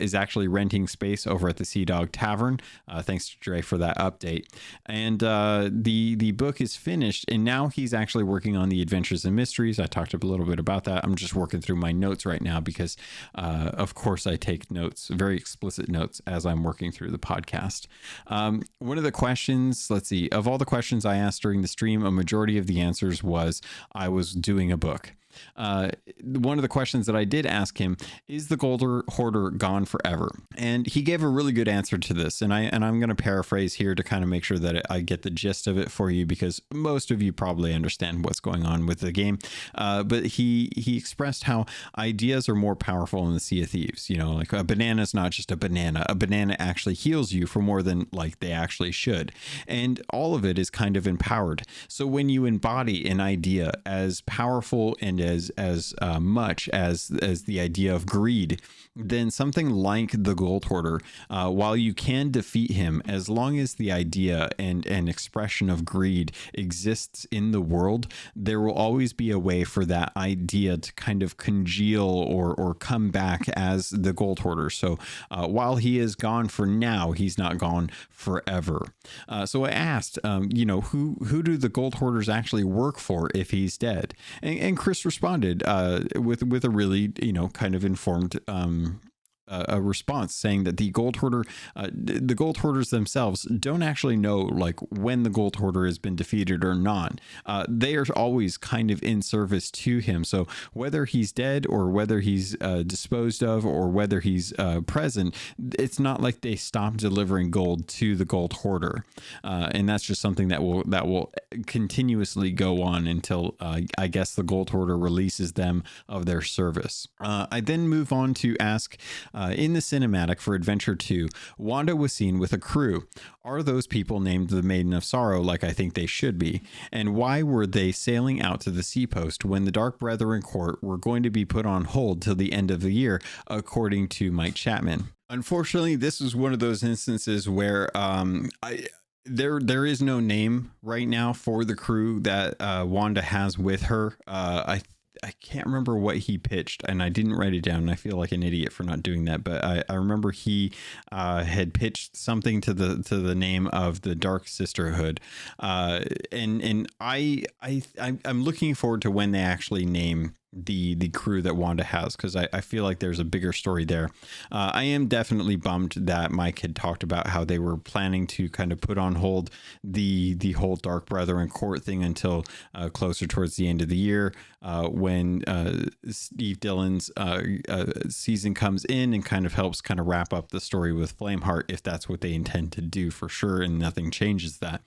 Speaker 1: is actually renting space over at the Sea Dog Tavern. Thanks to Dre for that update. And the book is finished, and now he's actually working on the Adventures and Mysteries. I talked a little bit about that. I'm just working through my notes right now because, of course, I take notes, very explicit notes, as I'm working through the podcast. One of the questions, let's see, of all the questions I asked during the stream, a majority of the answers was I was doing a book. One of the questions that I did ask him is the gold hoarder gone forever? And he gave a really good answer to this. And I'm going to paraphrase here to kind of make sure that I get the gist of it for you, because most of you probably understand what's going on with the game. But he expressed how ideas are more powerful in the Sea of Thieves. You know, like a banana is not just a banana. A banana actually heals you for more than like they actually should. And all of it is kind of empowered. So when you embody an idea as powerful and as much as the idea of greed, then something like the gold hoarder, while you can defeat him, as long as the idea and an expression of greed exists in the world, there will always be a way for that idea to kind of congeal or come back as the gold hoarder. So while he is gone for now, he's not gone forever. So I asked, who do the gold hoarders actually work for if he's dead? And Chris responded with a really, kind of informed a response, saying that the gold hoarders themselves don't actually know like when the gold hoarder has been defeated or not. They are always kind of in service to him. So whether he's dead or whether he's disposed of or whether he's present, it's not like they stop delivering gold to the gold hoarder. And that's just something that will continuously go on until I guess the gold hoarder releases them of their service. I then move on to ask, in the cinematic for Adventure 2, Wanda was seen with a crew. Are those people named the Maiden of Sorrow like I think they should be? And why were they sailing out to the seapost when the Dark Brethren Court were going to be put on hold till the end of the year, according to Mike Chapman? Unfortunately, this is one of those instances where there is no name right now for the crew that Wanda has with her. I can't remember what he pitched, and I didn't write it down. And I feel like an idiot for not doing that. But I remember he had pitched something to the name of the Dark Sisterhood, and I'm looking forward to when they actually name the crew that Wanda has, because I feel like there's a bigger story there. I am definitely bummed that Mike had talked about how they were planning to kind of put on hold the whole Dark Brethren Court thing until closer towards the end of the year, when Steve Dillon's season comes in and kind of helps kind of wrap up the story with Flameheart, if that's what they intend to do for sure, and nothing changes that.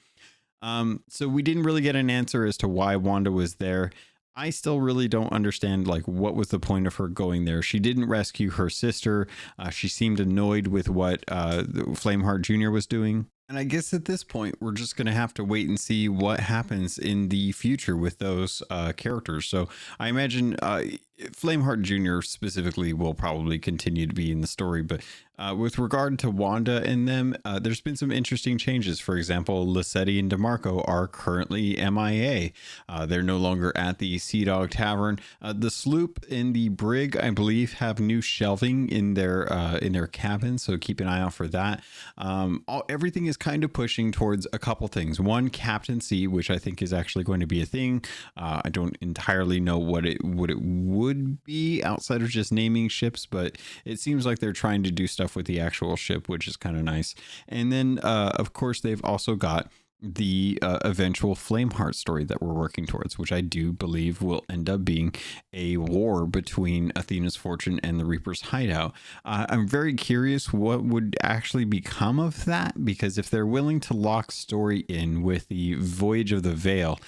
Speaker 1: So we didn't really get an answer as to why Wanda was there. I still really don't understand, like, what was the point of her going there? She didn't rescue her sister. She seemed annoyed with what Flameheart Jr. was doing. And I guess at this point, we're just going to have to wait and see what happens in the future with those characters. So I imagine Flameheart Jr. specifically will probably continue to be in the story. But with regard to Wanda and them, there's been some interesting changes. For example, Lissetti and DeMarco are currently MIA. They're no longer at the Sea Dog Tavern. The sloop and the brig, I believe, have new shelving in their cabin. So keep an eye out for that. Everything is kind of pushing towards a couple things. One, captaincy, which I think is actually going to be a thing. I don't entirely know what it would be outside of just naming ships, but it seems like they're trying to do stuff with the actual ship, which is kind of nice. And then, of course, they've also got the eventual Flameheart story that we're working towards, which I do believe will end up being a war between Athena's Fortune and the Reaper's Hideout. I'm very curious what would actually become of that, because if they're willing to lock story in with the Voyage of the Veil,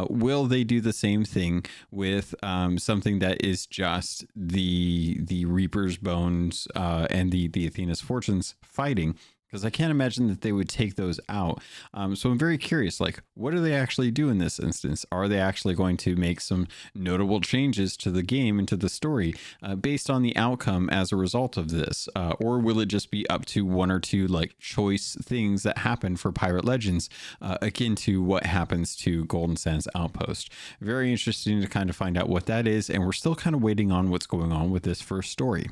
Speaker 1: will they do the same thing with something that is just the Reaper's Bones and the Athena's Fortunes fighting? Because I can't imagine that they would take those out. So I'm very curious, like, what do they actually do in this instance? Are they actually going to make some notable changes to the game and to the story based on the outcome as a result of this? Or will it just be up to one or two like choice things that happen for Pirate Legends, akin to what happens to Golden Sands Outpost? Very interesting to kind of find out what that is. And we're still kind of waiting on what's going on with this first story.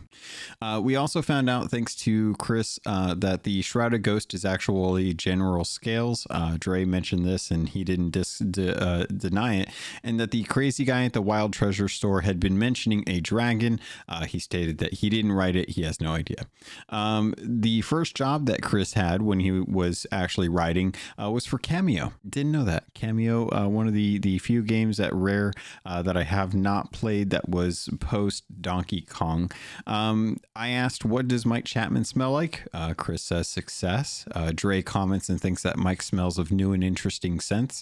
Speaker 1: We also found out, thanks to Chris, that the Shrouded Ghost is actually General Scales. Dre mentioned this and he didn't deny it, and that the crazy guy at the Wild Treasure store had been mentioning a dragon. He stated that he didn't write it. He has no idea. The first job that Chris had when he was actually writing was for Cameo. Didn't know that. Cameo, one of the few games at Rare that I have not played that was post Donkey Kong. I asked, what does Mike Chapman smell like? Chris says success. Dre comments and thinks that Mike smells of new and interesting scents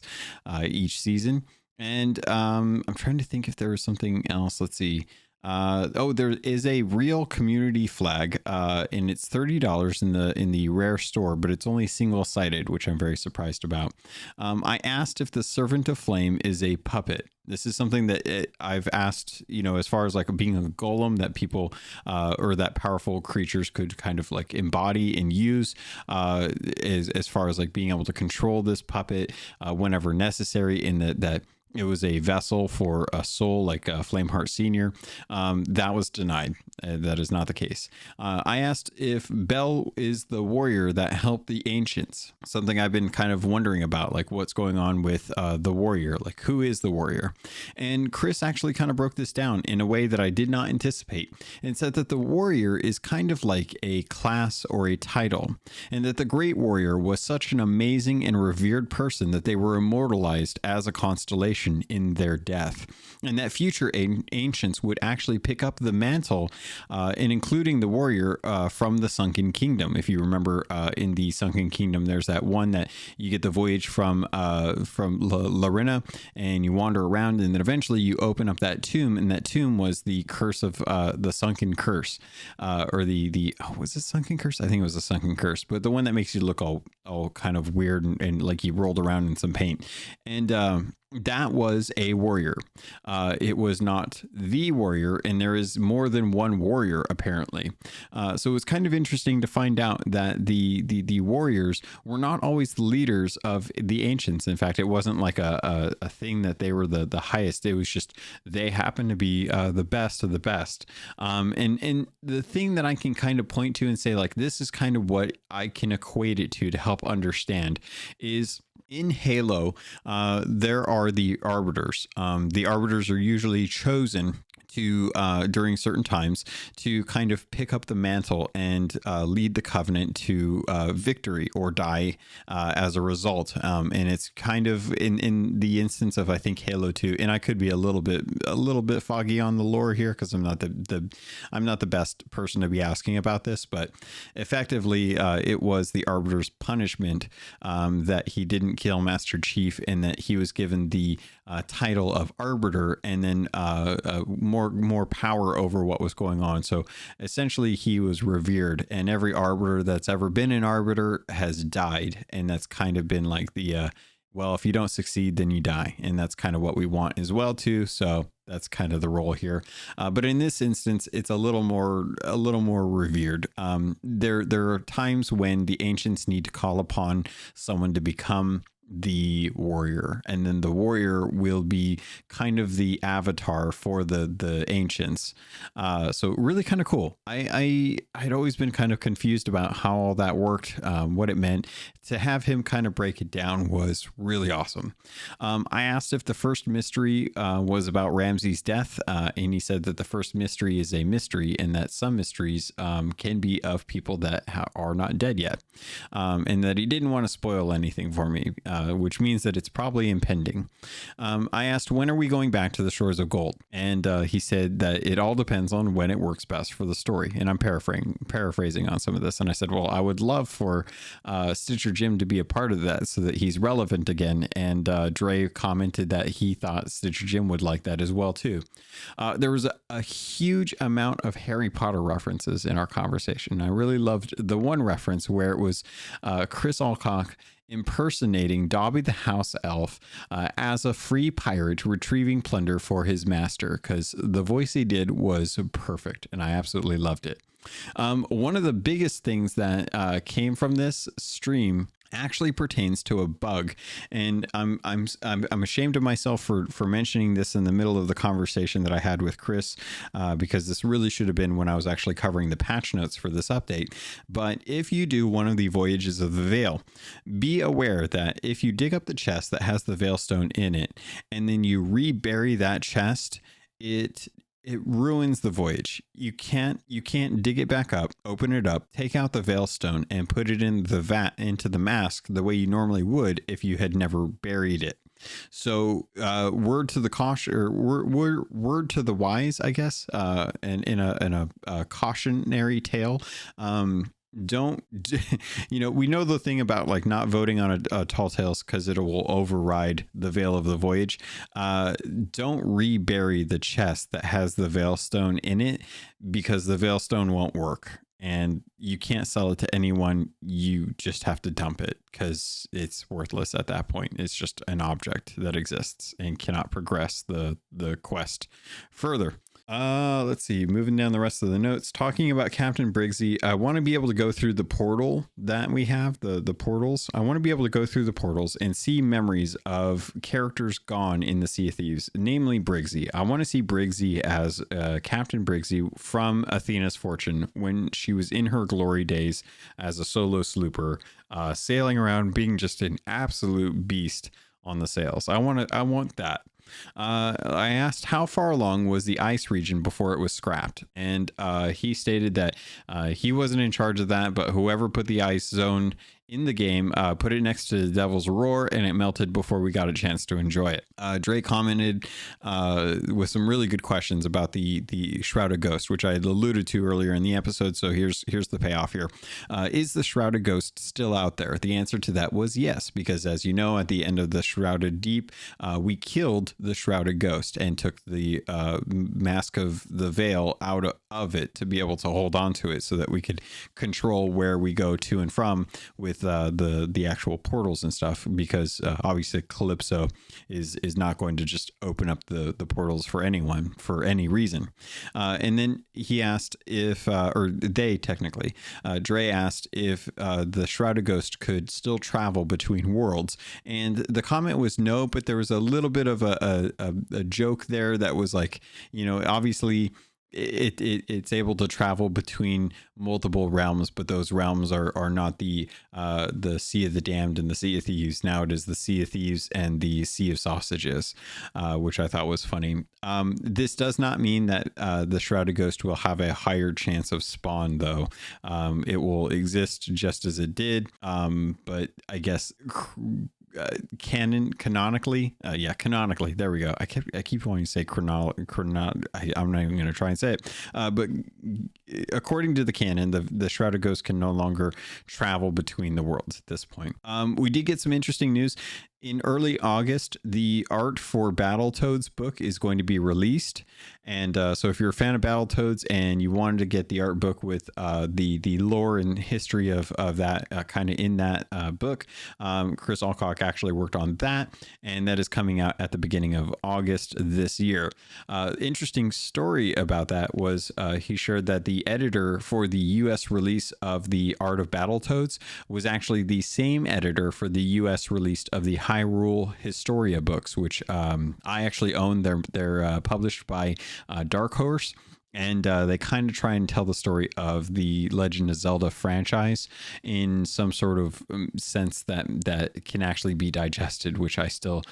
Speaker 1: each season. And I'm trying to think if there was something else. Let's see. There is a real community flag, and it's $30 in the Rare store, but it's only single-sided, which I'm very surprised about. I asked if the Servant of Flame is a puppet. This is something that I've asked, as far as like being a golem that people or that powerful creatures could kind of like embody and use, as far as like being able to control this puppet whenever necessary, in that it was a vessel for a soul like Flameheart Senior. That was denied. That is not the case. I asked if Bell is the warrior that helped the ancients. Something I've been kind of wondering about, like what's going on with the warrior, like who is the warrior? And Chris actually kind of broke this down in a way that I did not anticipate, and said that the warrior is kind of like a class or a title, and that the great warrior was such an amazing and revered person that they were immortalized as a constellation in their death, and that future ancients would actually pick up the mantle, and including the warrior from the Sunken Kingdom. If you remember, in the Sunken Kingdom, there's that one that you get the voyage from Larina, and you wander around, and then eventually you open up that tomb, and that tomb was the curse of the Sunken Curse, or was it Sunken Curse? I think it was the Sunken Curse, but the one that makes you look all kind of weird and like you rolled around in some paint. And that was a warrior. It was not the warrior, and there is more than one warrior apparently. So it was kind of interesting to find out that the warriors were not always the leaders of the ancients. In fact, it wasn't like a thing that they were the highest. It was just they happened to be the best of the best. And the thing that I can kind of point to and say, like, this is kind of what I can equate it to help understand is, in Halo, there are the arbiters. The arbiters are usually chosen to during certain times to kind of pick up the mantle and lead the covenant to victory or die as a result. And it's kind of in the instance of, I think, Halo 2, and I could be a little bit foggy on the lore here because I'm not the best person to be asking about this, but effectively it was the arbiter's punishment that he didn't kill Master Chief, and that he was given the title of arbiter, and then more power over what was going on. So essentially he was revered, and every arbiter that's ever been an arbiter has died, and that's kind of been like the well, if you don't succeed, then you die, and that's kind of what we want as well too. So that's kind of the role here. But in this instance, it's a little more revered. There are times when the ancients need to call upon someone to become the warrior, and then the warrior will be kind of the avatar for the ancients. So really kind of cool. I'd always been kind of confused about how all that worked, what it meant. To have him kind of break it down was really awesome. I asked if the first mystery was about Ramsey's death, and he said that the first mystery is a mystery, and that some mysteries can be of people that are not dead yet, and that he didn't want to spoil anything for me, which means that it's probably impending. I asked, when are we going back to the Shores of Gold? And he said that it all depends on when it works best for the story. And I'm paraphrasing on some of this. And I said, well, I would love for Stitcher Jim to be a part of that so that he's relevant again. And Dre commented that he thought Stitcher Jim would like that as well too. There was a huge amount of Harry Potter references in our conversation. I really loved the one reference where it was Chris Alcock impersonating Dobby the house elf as a free pirate retrieving plunder for his master, because the voice he did was perfect and I absolutely loved it. One of the biggest things that came from this stream actually pertains to a bug, and I'm ashamed of myself for mentioning this in the middle of the conversation that I had with Chris, because this really should have been when I was actually covering the patch notes for this update. But if you do one of the voyages of the Veil, be aware that if you dig up the chest that has the Veilstone in it, and then you rebury that chest, it ruins the voyage. You can't dig it back up, open it up, take out the Veilstone, and put it in the vat into the mask the way you normally would if you had never buried it. So word to the caution, or word to the wise, I guess, and in a cautionary tale. Don't we know the thing about like not voting on a tall tales because it will override the Veil of the Voyage. Don't rebury the chest that has the Veilstone in it, because the Veilstone won't work and you can't sell it to anyone. You just have to dump it because it's worthless at that point. It's just an object that exists and cannot progress the quest further. Let's see, moving down the rest of the notes, talking about Captain Briggsy. I want to be able to go through the portal that we have, the portals. I want to be able to go through the portals and see memories of characters gone in the Sea of Thieves, namely Briggsy. I want to see Briggsy as Captain Briggsy from Athena's Fortune when she was in her glory days as a solo slooper, sailing around, being just an absolute beast on the sails. I want that. I asked how far along was the ice region before it was scrapped, and he stated that he wasn't in charge of that, but whoever put the ice zone in the game put it next to the Devil's Roar, and it melted before we got a chance to enjoy it. Dre commented with some really good questions about the Shrouded Ghost, which I had alluded to earlier in the episode. So here's the payoff here. Is the Shrouded Ghost still out there? The answer to that was yes, because as you know, at the end of the Shrouded Deep, we killed the Shrouded Ghost and took the mask of the Veil out of it to be able to hold on to it so that we could control where we go to and from with the actual portals and stuff, because obviously Calypso is not going to just open up the portals for anyone for any reason. And then he asked if or they technically Dre asked if the Shrouded Ghost could still travel between worlds, and the comment was no, but there was a little bit of a joke there that was like, obviously it's able to travel between multiple realms, but those realms are not the Sea of the Damned and the Sea of Thieves. Now it is the Sea of Thieves and the Sea of Sausages, which I thought was funny. This does not mean that the Shrouded Ghost will have a higher chance of spawn, though. It will exist just as it did, but I guess canonically, there we go. I keep wanting to say I'm not even going to try and say it, but according to the canon, the Shrouded Ghost can no longer travel between the worlds at this point. We did get some interesting news. In early August, the Art for Battletoads book is going to be released. And so if you're a fan of Battletoads and you wanted to get the art book with the lore and history of that kind of in that book, Chris Alcock actually worked on that. And that is coming out at the beginning of August this year. Interesting story about that was he shared that the editor for the U.S. release of the Art of Battletoads was actually the same editor for the U.S. release of the Hyrule Historia books, which I actually own. They're published by Dark Horse, and they kind of try and tell the story of the Legend of Zelda franchise in some sort of sense that can actually be digested, which I still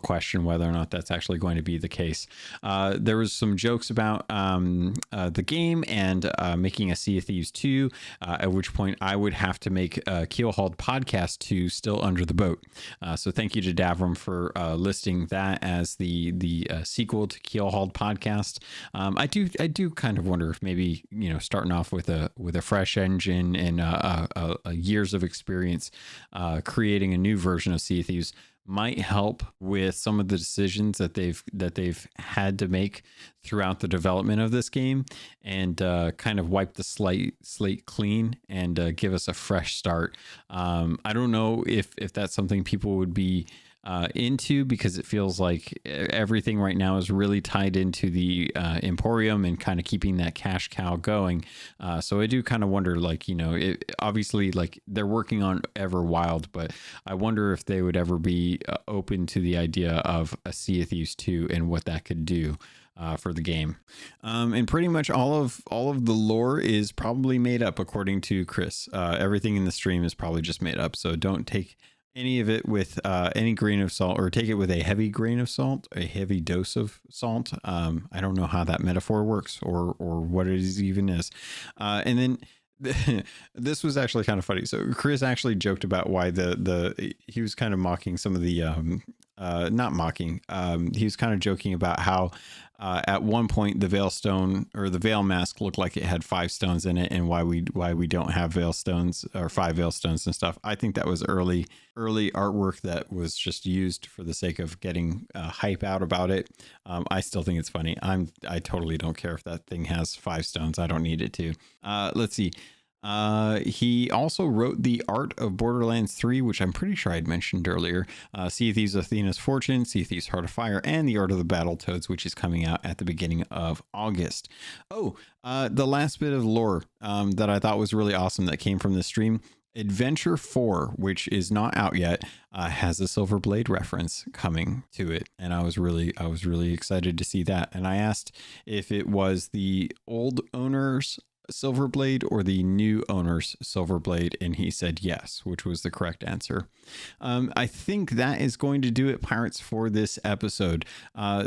Speaker 1: question whether or not that's actually going to be the case. There was some jokes about the game and making a Sea of Thieves 2, at which point I would have to make a Keelhauled podcast 2 still under the boat. So thank you to Davram for listing that as the sequel to Keelhauled podcast. I do kind of wonder if maybe, starting off with a fresh engine and years of experience creating a new version of Sea of Thieves might help with some of the decisions that they've had to make throughout the development of this game, and kind of wipe the slate clean and give us a fresh start. I don't know if that's something people would be into, because it feels like everything right now is really tied into the Emporium and kind of keeping that cash cow going. So I do kind of wonder, like, obviously, like, they're working on Everwild, but I wonder if they would ever be open to the idea of a Sea of Thieves 2 and what that could do for the game. And pretty much all of the lore is probably made up, according to Chris. Everything in the stream is probably just made up, so don't take any of it with any grain of salt, or take it with a heavy grain of salt, a heavy dose of salt. I don't know how that metaphor works, or what it even is. And then this was actually kind of funny. So Chris actually joked about why he was kind of mocking some of the not mocking. He was kind of joking about how at one point the Veil Stone, or the Veil Mask, looked like it had 5 stones in it, and why we don't have Veil Stones, or 5 Veil Stones and stuff. I think that was early artwork that was just used for the sake of getting hype out about it. I still think it's funny. I totally don't care if that thing has 5 stones. I don't need it to. Let's see. He also wrote the Art of Borderlands 3, which I'm pretty sure I'd mentioned earlier. Sea of Thieves Athena's Fortune, Sea of Thieves Heart of Fire, and the Art of the Battletoads, which is coming out at the beginning of August. The last bit of lore that I thought was really awesome that came from the stream. Adventure 4, which is not out yet, has a Silver Blade reference coming to it, and I was really excited to see that. And I asked if it was the old owner's Silver Blade or the new owner's Silver Blade, and he said yes, which was the correct answer. I think that is going to do it, Pirates, for this episode.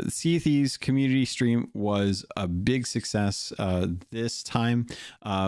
Speaker 1: Sea of Thieves community stream was a big success this time.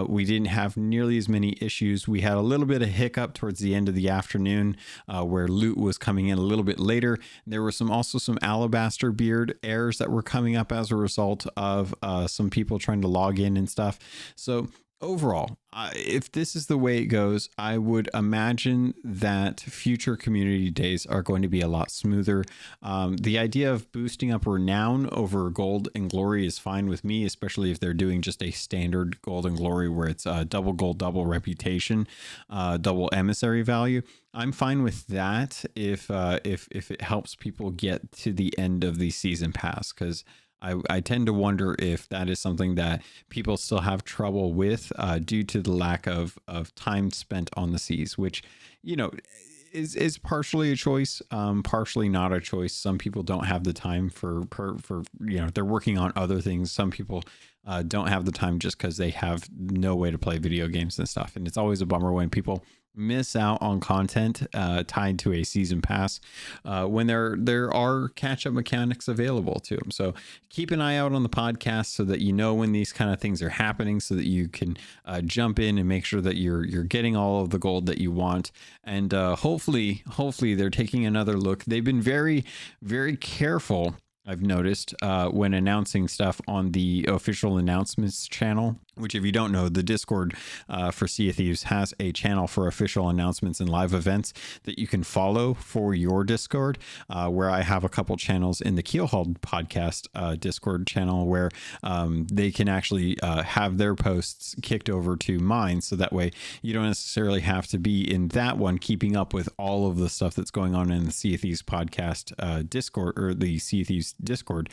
Speaker 1: We didn't have nearly as many issues. We had a little bit of hiccup towards the end of the afternoon where loot was coming in a little bit later. There were also some Alabaster Beard errors that were coming up as a result of some people trying to log in and stuff. So overall, if this is the way it goes, I would imagine that future community days are going to be a lot smoother. The idea of boosting up renown over gold and glory is fine with me, especially if they're doing just a standard gold and glory where it's double gold, double reputation, double emissary value. I'm fine with that if it helps people get to the end of the season pass, because I tend to wonder if that is something that people still have trouble with due to the lack of time spent on the seas, which, is partially a choice, partially not a choice. Some people don't have the time for they're working on other things. Some people don't have the time just because they have no way to play video games and stuff. And it's always a bummer when people miss out on content tied to a season pass when there are catch-up mechanics available to them. So keep an eye out on the podcast so that you know when these kind of things are happening, so that you can jump in and make sure that you're getting all of the gold that you want. And hopefully they're taking another look. They've been very, very careful, I've noticed, when announcing stuff on the official announcements channel, which, if you don't know, the Discord for Sea of Thieves has a channel for official announcements and live events that you can follow for your Discord, where I have a couple channels in the Keelhauled podcast Discord channel where they can actually have their posts kicked over to mine. So that way you don't necessarily have to be in that one keeping up with all of the stuff that's going on in the Sea of Thieves podcast Discord, or the Sea of Thieves Discord,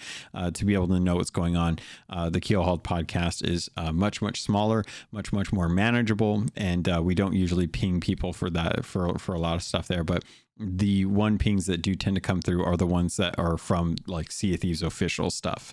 Speaker 1: to be able to know what's going on. The Keelhauled podcast is much smaller, much more manageable, and we don't usually ping people for that for a lot of stuff there, but the one pings that do tend to come through are the ones that are from like Sea of Thieves official stuff.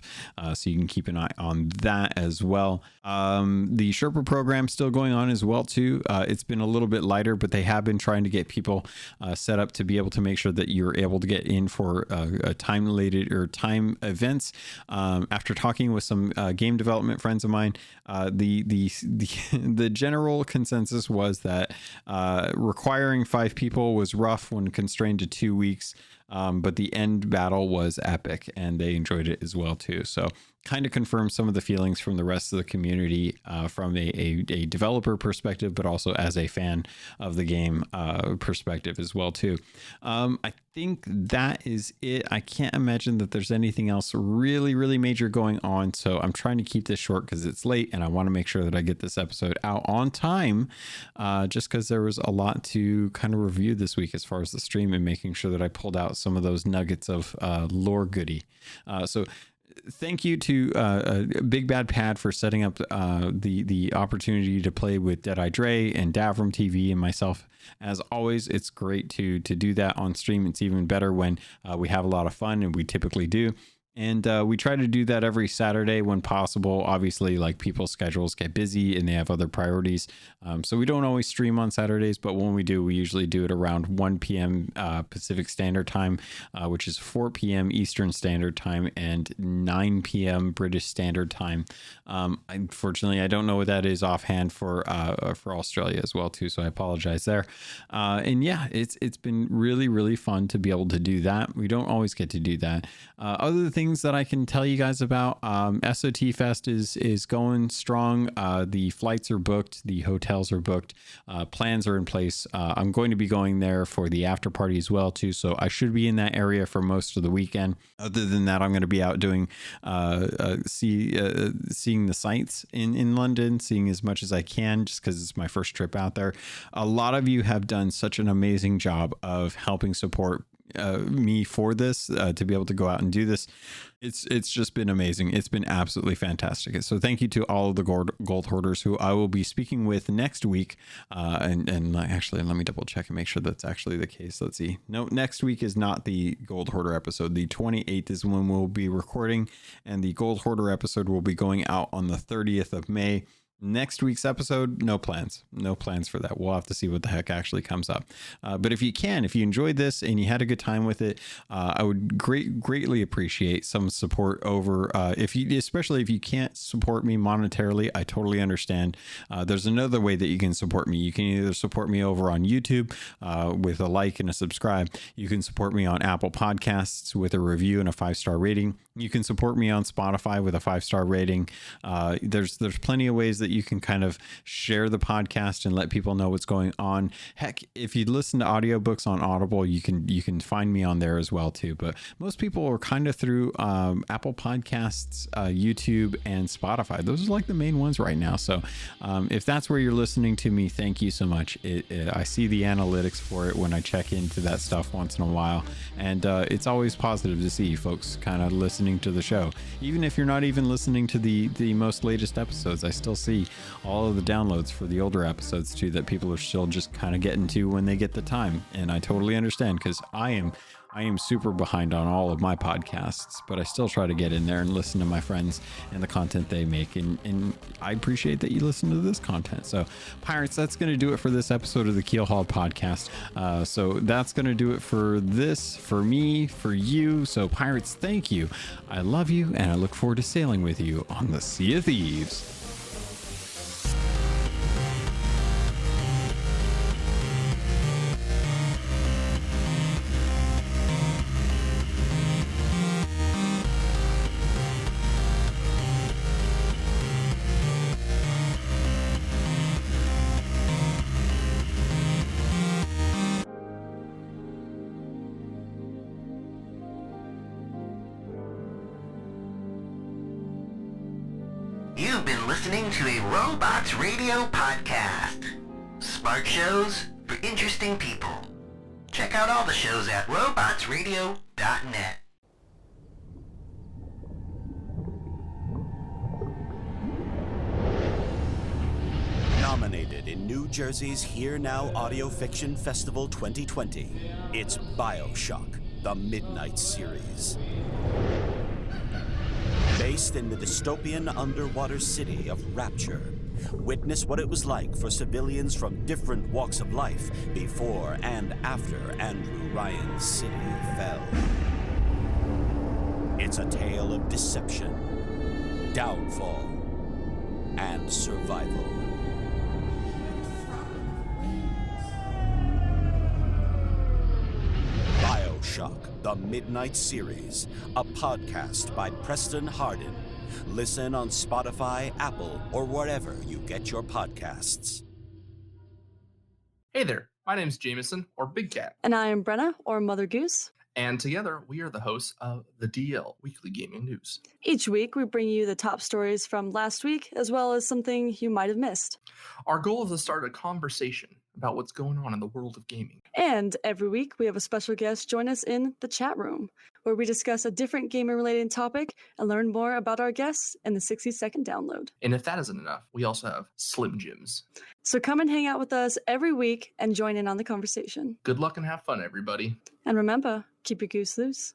Speaker 1: So you can keep an eye on that as well. The Sherpa program still going on as well too. It's been a little bit lighter, but they have been trying to get people set up to be able to make sure that you're able to get in for a time related or time events. After talking with some game development friends of mine, the general consensus was that requiring 5 people was rough when constrained to 2 weeks, but the end battle was epic and they enjoyed it as well too. So kind of confirms some of the feelings from the rest of the community from a developer perspective, but also as a fan of the game perspective as well too. I think that is it. I can't imagine that there's anything else really major going on, so I'm trying to keep this short because it's late and I want to make sure that I get this episode out on time, just because there was a lot to kind of review this week as far as the stream, and making sure that I pulled out out some of those nuggets of lore goodie. So thank you to Big Bad Pad for setting up the opportunity to play with Deadeye Dre and Davram TV and myself. As always, it's great to do that on stream. It's even better when we have a lot of fun, and we typically do. And we try to do that every Saturday when possible. Obviously, like, people's schedules get busy and they have other priorities. So we don't always stream on Saturdays, but when we do, we usually do it around 1 p.m. Pacific Standard Time, which is 4 p.m. Eastern Standard Time and 9 p.m. British Standard Time. Unfortunately, I don't know what that is offhand for Australia as well, too. So I apologize there. And yeah, it's been really, really fun to be able to do that. We don't always get to do that. Other things that I can tell you guys about, SOT Fest is going strong. The flights are booked, the hotels are booked, plans are in place. I'm going to be going there for the after party as well too, so I should be in that area for most of the weekend. Other than that, I'm going to be out doing seeing the sights in London, seeing as much as I can, just because it's my first trip out there. A lot of you have done such an amazing job of helping support me for this, to be able to go out and do this. It's just been amazing. It's been absolutely fantastic. So thank you to all of the gold hoarders who I will be speaking with next week. And actually, let me double check and make sure that's actually the case. Let's see. No, next week is not the gold hoarder episode. The 28th is when we'll be recording, and the gold hoarder episode will be going out on the 30th of May. Next week's episode, no plans for that. We'll have to see what the heck actually comes up. But if you enjoyed this and you had a good time with it, I would greatly appreciate some support over, especially if you can't support me monetarily. I totally understand. There's another way that you can support me. You can either support me over on YouTube with a like and a subscribe. You can support me on Apple Podcasts with a review and a 5-star rating. You can support me on Spotify with a 5-star rating. There's plenty of ways that you can kind of share the podcast and let people know what's going on. Heck, if you listen to audiobooks on Audible, you can find me on there as well too. But most people are kind of through Apple Podcasts, YouTube, and Spotify. Those are like the main ones right now. So if that's where you're listening to me, thank you so much. I see the analytics for it when I check into that stuff once in a while, and it's always positive to see folks kind of listening to the show. Even if you're not even listening to the most latest episodes, I still see all of the downloads for the older episodes too, that people are still just kind of getting to when they get the time. And I totally understand, because I am super behind on all of my podcasts, but I still try to get in there and listen to my friends and the content they make. And I appreciate that you listen to this content. So Pirates, that's going to do it for this episode of the Keelhauled podcast. So that's going to do it for this, for me, for you. So Pirates, thank you. I love you, and I look forward to sailing with you on the Sea of Thieves.
Speaker 2: You've been listening to a Robots Radio podcast. Smart shows for interesting people. Check out all the shows at robotsradio.net.
Speaker 3: Nominated in New Jersey's Here Now Audio Fiction Festival 2020, it's BioShock, the Midnight Series. Based in the dystopian underwater city of Rapture, witness what it was like for civilians from different walks of life before and after Andrew Ryan's city fell. It's a tale of deception, downfall, and survival. BioShock, the Midnight Series, a podcast by Preston Hardin. Listen on Spotify, Apple, or wherever you get your podcasts.
Speaker 4: Hey there, my name's Jameson, or Big Cat.
Speaker 5: And I am Brenna, or Mother Goose.
Speaker 4: And together, we are the hosts of the DL Weekly Gaming News.
Speaker 5: Each week, we bring you the top stories from last week, as well as something you might have missed.
Speaker 4: Our goal is to start a conversation about what's going on in the world of gaming.
Speaker 5: And every week, we have a special guest join us in the chat room, where we discuss a different gamer-related topic and learn more about our guests in the 60-second download.
Speaker 4: And if that isn't enough, we also have Slim Jims.
Speaker 5: So come and hang out with us every week and join in on the conversation.
Speaker 4: Good luck and have fun, everybody.
Speaker 5: And remember, keep your goose loose.